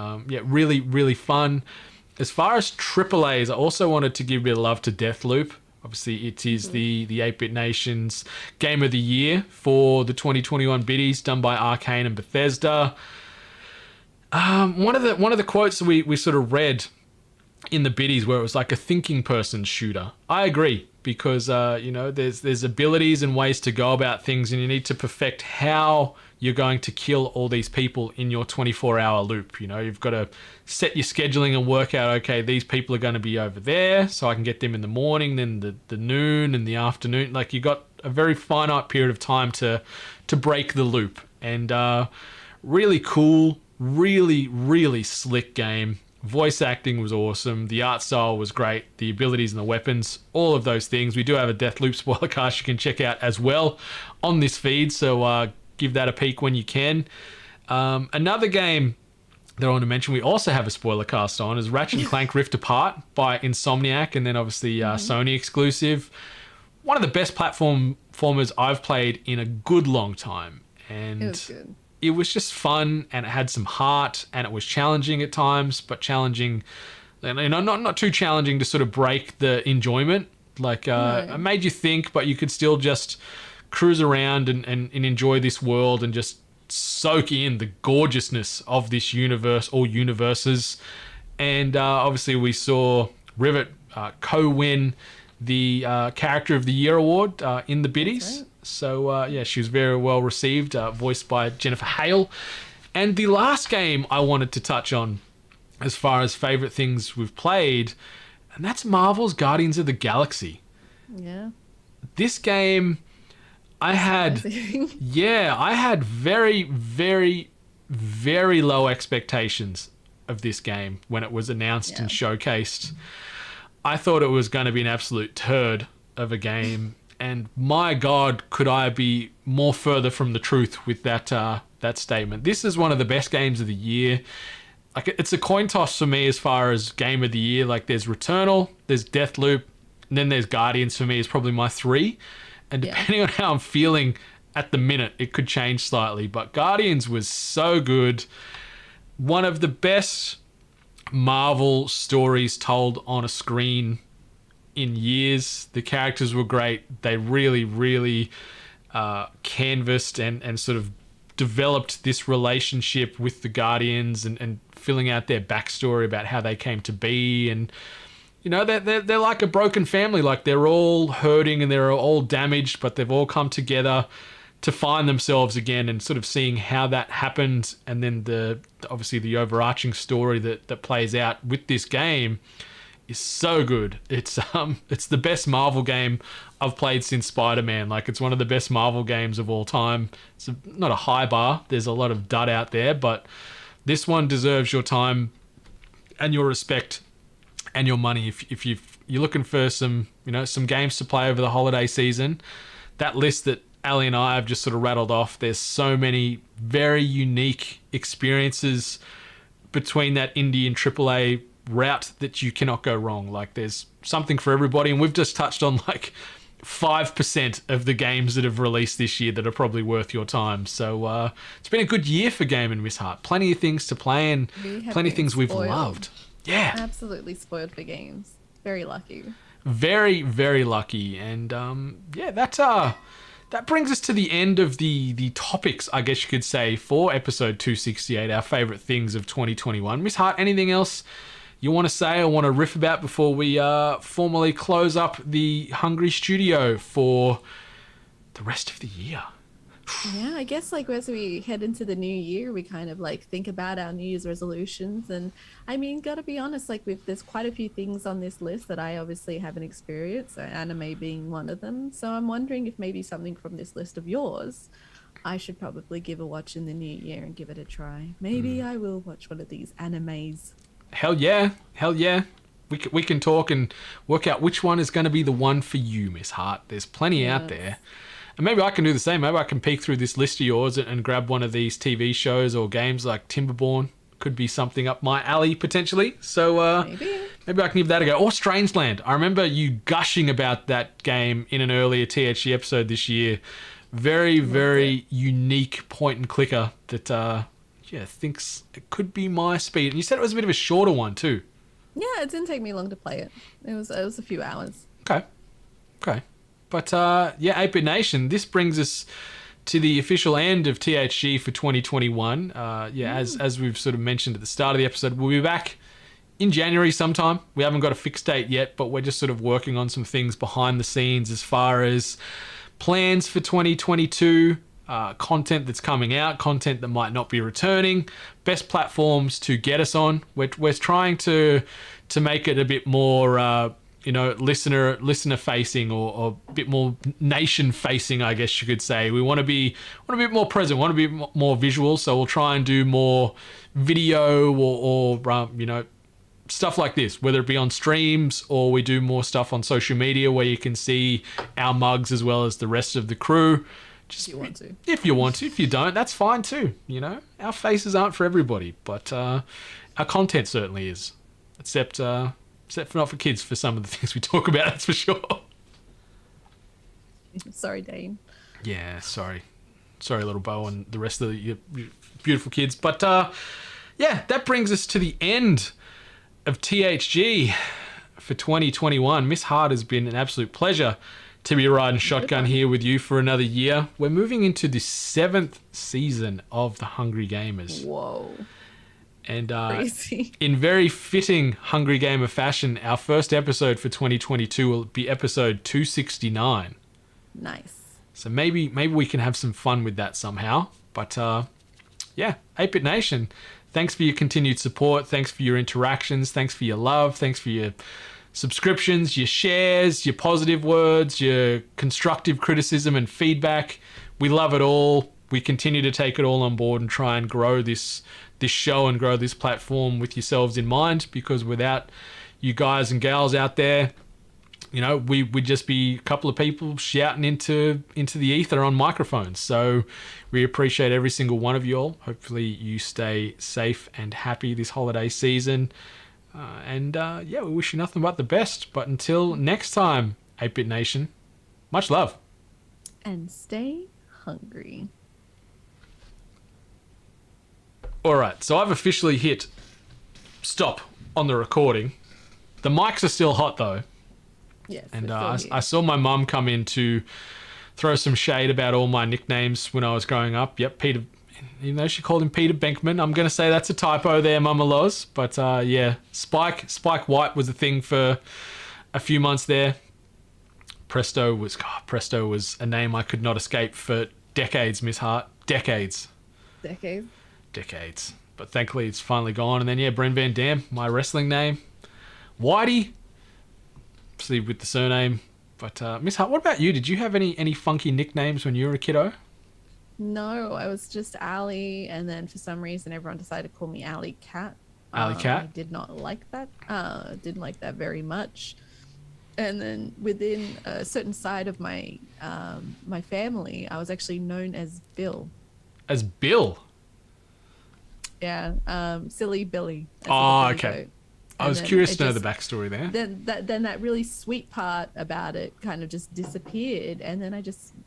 really, really fun. As far as AAAs, I also wanted to give a bit of love to Deathloop. Obviously, it is the 8-Bit Nation's Game of the Year for the 2021 biddies, done by Arcane and Bethesda. One of the quotes that we sort of read in the biddies where it was like a thinking person shooter. I agree, because there's abilities and ways to go about things, and you need to perfect how you're going to kill all these people in your 24-hour loop. You've got to set your scheduling and work out, okay, these people are going to be over there, so I can get them in the morning, then the noon and the afternoon. Like, you got a very finite period of time to break the loop. And really cool, really, really slick game. Voice acting was awesome. The art style was great. The abilities and the weapons, all of those things. We do have a Deathloop spoiler cast you can check out as well on this feed, so give that a peek when you can. Another game that I want to mention we also have a spoiler cast on is Ratchet & Clank Rift Apart by Insomniac, and then obviously Sony exclusive. One of the best platformers I've played in a good long time. And It was good. It was just fun, and it had some heart, and it was challenging at times, but challenging, not too challenging to sort of break the enjoyment. Like, it made you think, but you could still just cruise around and enjoy this world and just soak in the gorgeousness of this universe or universes. And obviously we saw Rivet co-win the Character of the Year award in the biddies. Right. So, she was very well received, voiced by Jennifer Hale. And the last game I wanted to touch on as far as favourite things we've played, and that's Marvel's Guardians of the Galaxy. Yeah. This game, I had very, very, very low expectations of this game when it was announced and showcased. I thought it was going to be an absolute turd of a game, and my God, could I be more further from the truth with that statement. This is one of the best games of the year. Like, it's a coin toss for me as far as game of the year. Like, there's Returnal, there's Deathloop, and then there's Guardians. For me is probably my 3. And depending on how I'm feeling at the minute, it could change slightly. But Guardians was so good. One of the best Marvel stories told on a screen in years. The characters were great. They really, really canvassed and sort of developed this relationship with the Guardians and filling out their backstory about how they came to be. And they're like a broken family. Like, they're all hurting and they're all damaged, but they've all come together to find themselves again, and sort of seeing how that happened. And then obviously the overarching story that plays out with this game is so good. It's the best Marvel game I've played since Spider-Man. Like, it's one of the best Marvel games of all time. It's not a high bar. There's a lot of dud out there, but this one deserves your time and your respect and your money. If you're looking for some games to play over the holiday season, that list that Ali and I have just sort of rattled off, there's so many very unique experiences between that indie and AAA route that you cannot go wrong. Like, there's something for everybody, and we've just touched on like 5% of the games that have released this year that are probably worth your time. So it's been a good year for Game & Miss Hart. Plenty of things to play and plenty of things we've loved. Yeah. Absolutely spoiled for games. Very lucky. Very, very lucky. And that brings us to the end of the topics, I guess you could say, for episode 268, our favourite things of 2021. Miss Hart, anything else you want to say or want to riff about before we formally close up the Hungry Studio for the rest of the year? Yeah, I guess like as we head into the new year, we kind of like think about our New Year's resolutions. And I mean, gotta be honest, like there's quite a few things on this list that I obviously haven't experienced, so anime being one of them. So I'm wondering if maybe something from this list of yours I should probably give a watch in the new year and give it a try. Maybe I will watch one of these animes. Hell yeah. We can talk and work out which one is going to be the one for you, Miss Hart. There's plenty out there. And maybe I can do the same. Maybe I can peek through this list of yours and grab one of these TV shows or games like Timberborn. Could be something up my alley, potentially. So maybe I can give that a go. Or Strangeland. I remember you gushing about that game in an earlier THC episode this year. Very, very unique point and clicker that, thinks it could be my speed. And you said it was a bit of a shorter one too. Yeah, it didn't take me long to play it. It was a few hours. Okay. But 8-Bit Nation, this brings us to the official end of THG for 2021. As we've sort of mentioned at the start of the episode, we'll be back in January sometime. We haven't got a fixed date yet, but we're just sort of working on some things behind the scenes as far as plans for 2022, content that's coming out, content that might not be returning, best platforms to get us on. We're trying to make it a bit more listener facing or a bit more nation facing, I guess you could say. We want to be a bit more present, want to be more visual, so we'll try and do more video or stuff like this, whether it be on streams or we do more stuff on social media where you can see our mugs as well as the rest of the crew. Just if you want to. If you want to. If you don't, that's fine too. Our faces aren't for everybody, but our content certainly is. Except for not for kids for some of the things we talk about, that's for sure. Sorry, Dane. Yeah, sorry. Sorry, little Bo and the rest of your beautiful kids. But that brings us to the end of THG for 2021. Miss Hart, has been an absolute pleasure to be riding shotgun here with you for another year. We're moving into the 7th season of The Hungry Gamers. Whoa. And crazy. In very fitting Hungry Gamer fashion, our first episode for 2022 will be episode 269. Nice. So maybe we can have some fun with that somehow. But 8-Bit Nation, thanks for your continued support. Thanks for your interactions. Thanks for your love. Thanks for your subscriptions, your shares, your positive words, your constructive criticism and feedback. We love it all. We continue to take it all on board and try and grow this show and grow this platform with yourselves in mind, because without you guys and gals out there, we'd just be a couple of people shouting into the ether on microphones. So we appreciate every single one of you all. Hopefully you stay safe and happy this holiday season. We wish you nothing but the best. But until next time, 8-Bit Nation, much love. And stay hungry. All right, so I've officially hit stop on the recording. The mics are still hot, though. Yes. And I saw my mum come in to throw some shade about all my nicknames when I was growing up. Yep, Peter, even though she called him Peter Benkman, I'm going to say that's a typo there, Mama Loz. But Spike White was a thing for a few months there. Presto was a name I could not escape for decades, Miss Hart. Decades. But thankfully it's finally gone. And then Bren Van Dam, my wrestling name. Whitey, obviously with the surname. But Miss Hart, what about you? Did you have any funky nicknames when you were a kiddo? No, I was just Allie, and then for some reason everyone decided to call me Alley Cat. Alley Cat? I did not like that. Didn't like that very much. And then within a certain side of my my family, I was actually known as Bill. As Bill? Yeah, Silly Billy. Oh, okay. I was curious to know the backstory there. Then that really sweet part about it kind of just disappeared, and then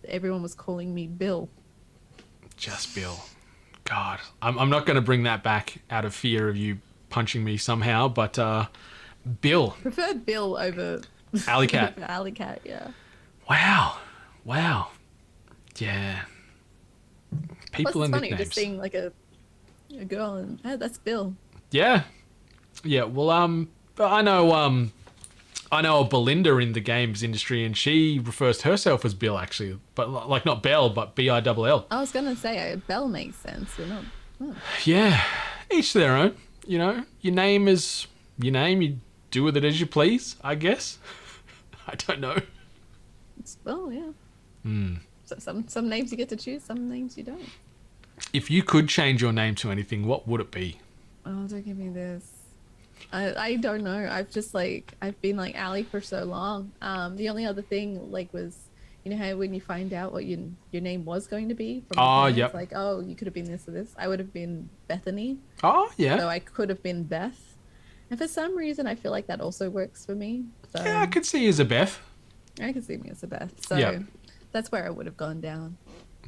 everyone was calling me Bill. Just Bill. God, I'm not going to bring that back out of fear of you punching me somehow, but Bill. Prefer Bill over Alley Cat. Alley Cat, yeah. Wow. Yeah. People and nicknames. It's funny just seeing like a girl and that's Bill. Yeah. Well, I know a Belinda in the games industry, and she refers to herself as Bill actually, but like not Bell, but Bill. I was gonna say Bell makes sense. We're not. Oh. Yeah, each to their own. Your name is your name. You do with it as you please, I guess. I don't know. Yeah. So some names you get to choose, some names you don't. If you could change your name to anything, what would it be? Oh, don't give me this. I don't know. I've been like Allie for so long. The only other thing was, how when you find out what your name was going to be from parents, yep. Like, oh, you could have been this or this. I would have been Bethany. Oh, yeah. So I could have been Beth. And for some reason, I feel like that also works for me. So yeah, I could see you as a Beth. I could see me as a Beth. So that's where I would have gone down.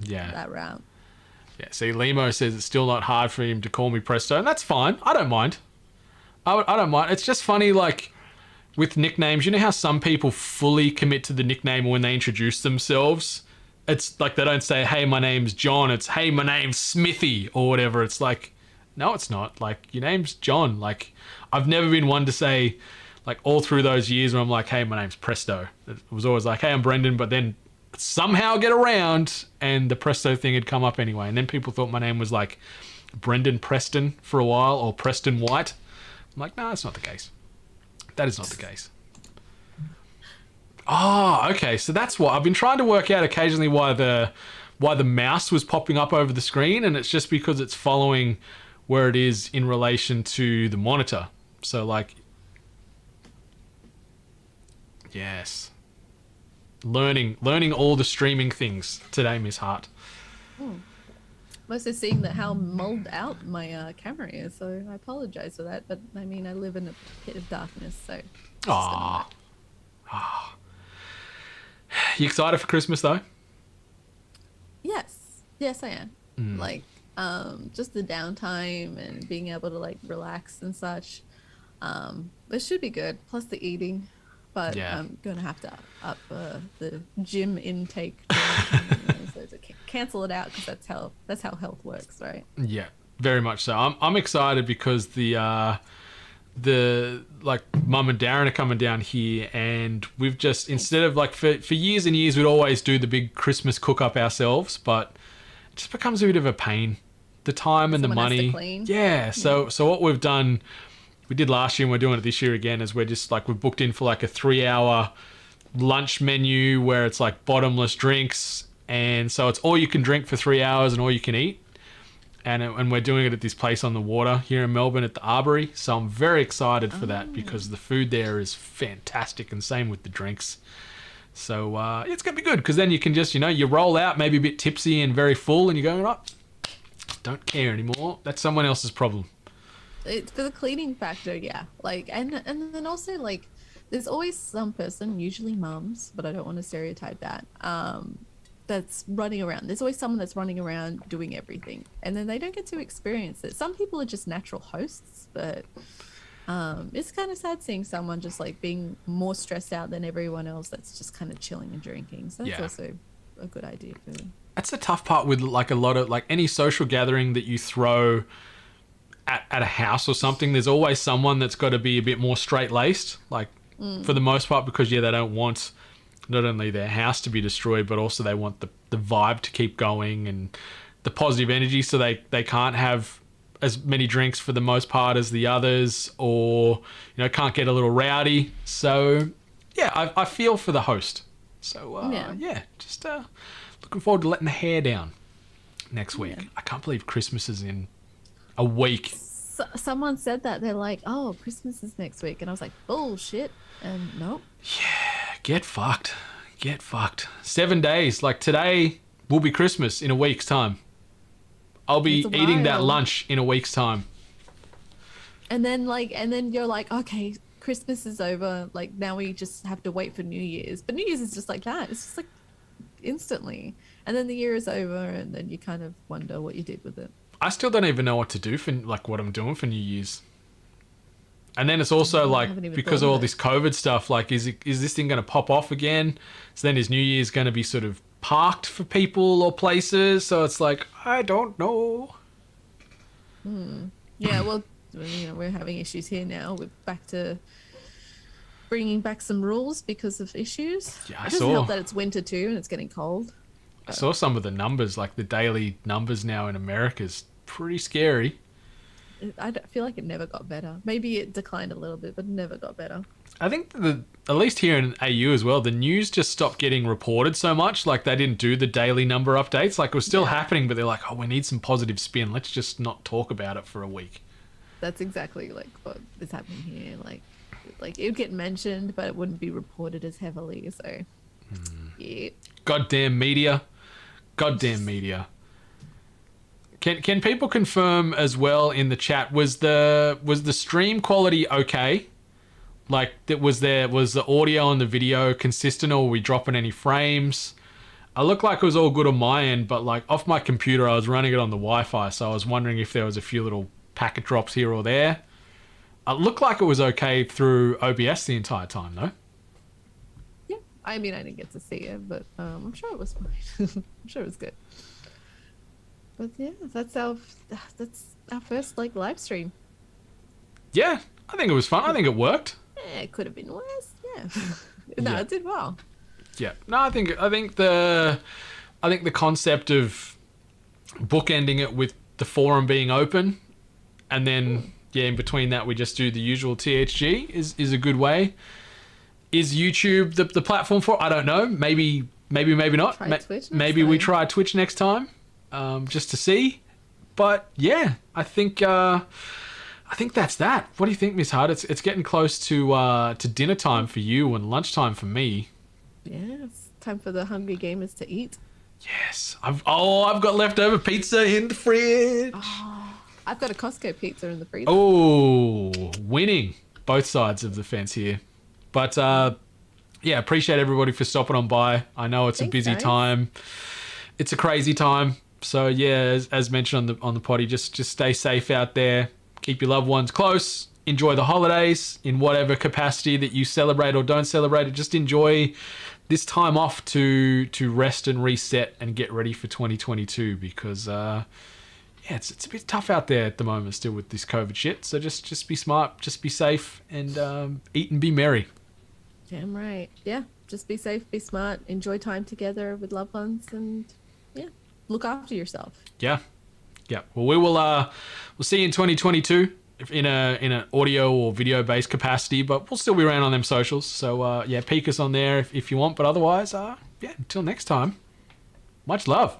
Yeah. That route. Yeah. See, Limo says it's still not hard for him to call me Presto, and that's fine. I don't mind. I don't mind. It's just funny, with nicknames, how some people fully commit to the nickname when they introduce themselves. It's like they don't say, hey, my name's John. It's, hey, my name's Smithy or whatever. It's like, No, it's not. Like, your name's John. Like, I've never been one to say, like, all through those years where I'm like, hey, my name's Presto. It was always like, hey, I'm Brendan, but then somehow get around and the Presto thing had come up anyway. And then people thought my name was like Brendan Preston for a while, or Preston White. I'm like, no, that's not the case. That is not the case. Oh, okay. So that's what I've been trying to work out occasionally why the mouse was popping up over the screen, and it's just because it's following where it is in relation to the monitor. So like, yes. Learning all the streaming things today, Miss Hart. I'm also seeing that how mulled out my camera is, so I apologize for that. But I mean, I live in a pit of darkness, so. Ah. You excited for Christmas though? Yes, I am. Like, just the downtime and being able to like relax and such. It should be good. Plus the eating. But Yeah. I'm going to have to up the gym intake so to cancel it out, because that's how health works, right? Yeah, very much so. I'm excited because the like Mum and Darren are coming down here, and we've just, instead of like for years and years we'd always do the big Christmas cook up ourselves, but it just becomes a bit of a pain. The time and Someone the has to money. clean. Yeah. So what we've done, we did last year and we're doing it this year again, is we're just like, we've booked in for like a 3-hour lunch menu where it's like bottomless drinks, and so it's all you can drink for 3 hours and all you can eat. And we're doing it at this place on the water here in Melbourne at the Arbory. So I'm very excited for that, because the food there is fantastic, and same with the drinks. So it's going to be good, because then you can just, you roll out maybe a bit tipsy and very full, and you're going, oh, don't care anymore. That's someone else's problem. It's for the cleaning factor, yeah. Like, and then also like, there's always some person, usually mums, but I don't want to stereotype that, that's running around. There's always someone that's running around doing everything, and then they don't get to experience it. Some people are just natural hosts, but it's kind of sad seeing someone just like being more stressed out than everyone else that's just kind of chilling and drinking. So that's also a good idea for them. That's the tough part with like a lot of like any social gathering that you throw at a house or something. There's always someone that's got to be a bit more straight-laced, like for the most part, because they don't want not only their house to be destroyed, but also they want the vibe to keep going and the positive energy, so they can't have as many drinks for the most part as the others, or can't get a little rowdy. So yeah, I feel for the host. So just looking forward to letting the hair down next week. I can't believe Christmas is in a week. Someone said that, they're like, oh, Christmas is next week, and I was like, bullshit. And nope. Yeah, get fucked. 7 days. Like today will be Christmas in a week's time. I'll be eating that lunch in a week's time. And then you're like, okay, Christmas is over. Like, now we just have to wait for New Year's. But New Year's is just like that. It's just like instantly. And then the year is over, and then you kind of wonder what you did with it. I still don't even know what to do for like what I'm doing for New Year's. And then it's also like, because of all this COVID stuff, like, is this thing going to pop off again? So then is New Year's going to be sort of parked for people or places? So it's like, I don't know. Yeah, well, we're having issues here now. We're back to bringing back some rules because of issues. Yeah, it doesn't help that it's winter too and it's getting cold. I saw some of the numbers, like the daily numbers now in America is pretty scary. I feel like it never got better. Maybe it declined a little bit, but it never got better. I think at least here in AU as well, the news just stopped getting reported so much. Like they didn't do the daily number updates. Like it was still happening, but they're like, oh, we need some positive spin. Let's just not talk about it for a week. That's exactly like what is happening here. Like it would get mentioned, but it wouldn't be reported as heavily. So, yeah. Goddamn media. Can people confirm as well in the chat, was the stream quality okay? Like was the audio and the video consistent, or were we dropping any frames? I looked like it was all good on my end, but like off my computer I was running it on the Wi-Fi, so I was wondering if there was a few little packet drops here or there. It looked like it was okay through OBS the entire time though. Yeah, I mean I didn't get to see it, but I'm sure it was fine. I'm sure it was good. But yeah, that's our first like live stream. Yeah, I think it was fun. I think it worked. Yeah, it could have been worse. Yeah. No, Yeah. it did well. Yeah. No, I think the concept of bookending it with the forum being open, and then in between that we just do the usual THG is a good way. Is YouTube the platform for it? I don't know. Maybe not. Try Twitch Maybe next we time. try Twitch next time, just to see. But yeah, I think that's that. What do you think, Miss Hart? It's getting close to dinner time for you and lunchtime for me. Yeah, it's time for the hungry gamers to eat. Yes, I've got leftover pizza in the fridge. I've got a Costco pizza in the freezer. Oh, winning both sides of the fence here. But appreciate everybody for stopping on by. I know it's Thanks, a busy guys. time. It's a crazy time. So yeah, as mentioned on the potty, just stay safe out there. Keep your loved ones close. Enjoy the holidays in whatever capacity that you celebrate or don't celebrate. Just enjoy this time off to rest and reset and get ready for 2022 because it's a bit tough out there at the moment still with this COVID shit. So just be smart, just be safe, and eat and be merry. Damn right. Yeah, just be safe, be smart, enjoy time together with loved ones, and yeah, look after yourself. Yeah. Well, we'll see you in 2022 in an audio or video based capacity, but we'll still be around on them socials. So peek us on there if you want. But otherwise, until next time, much love.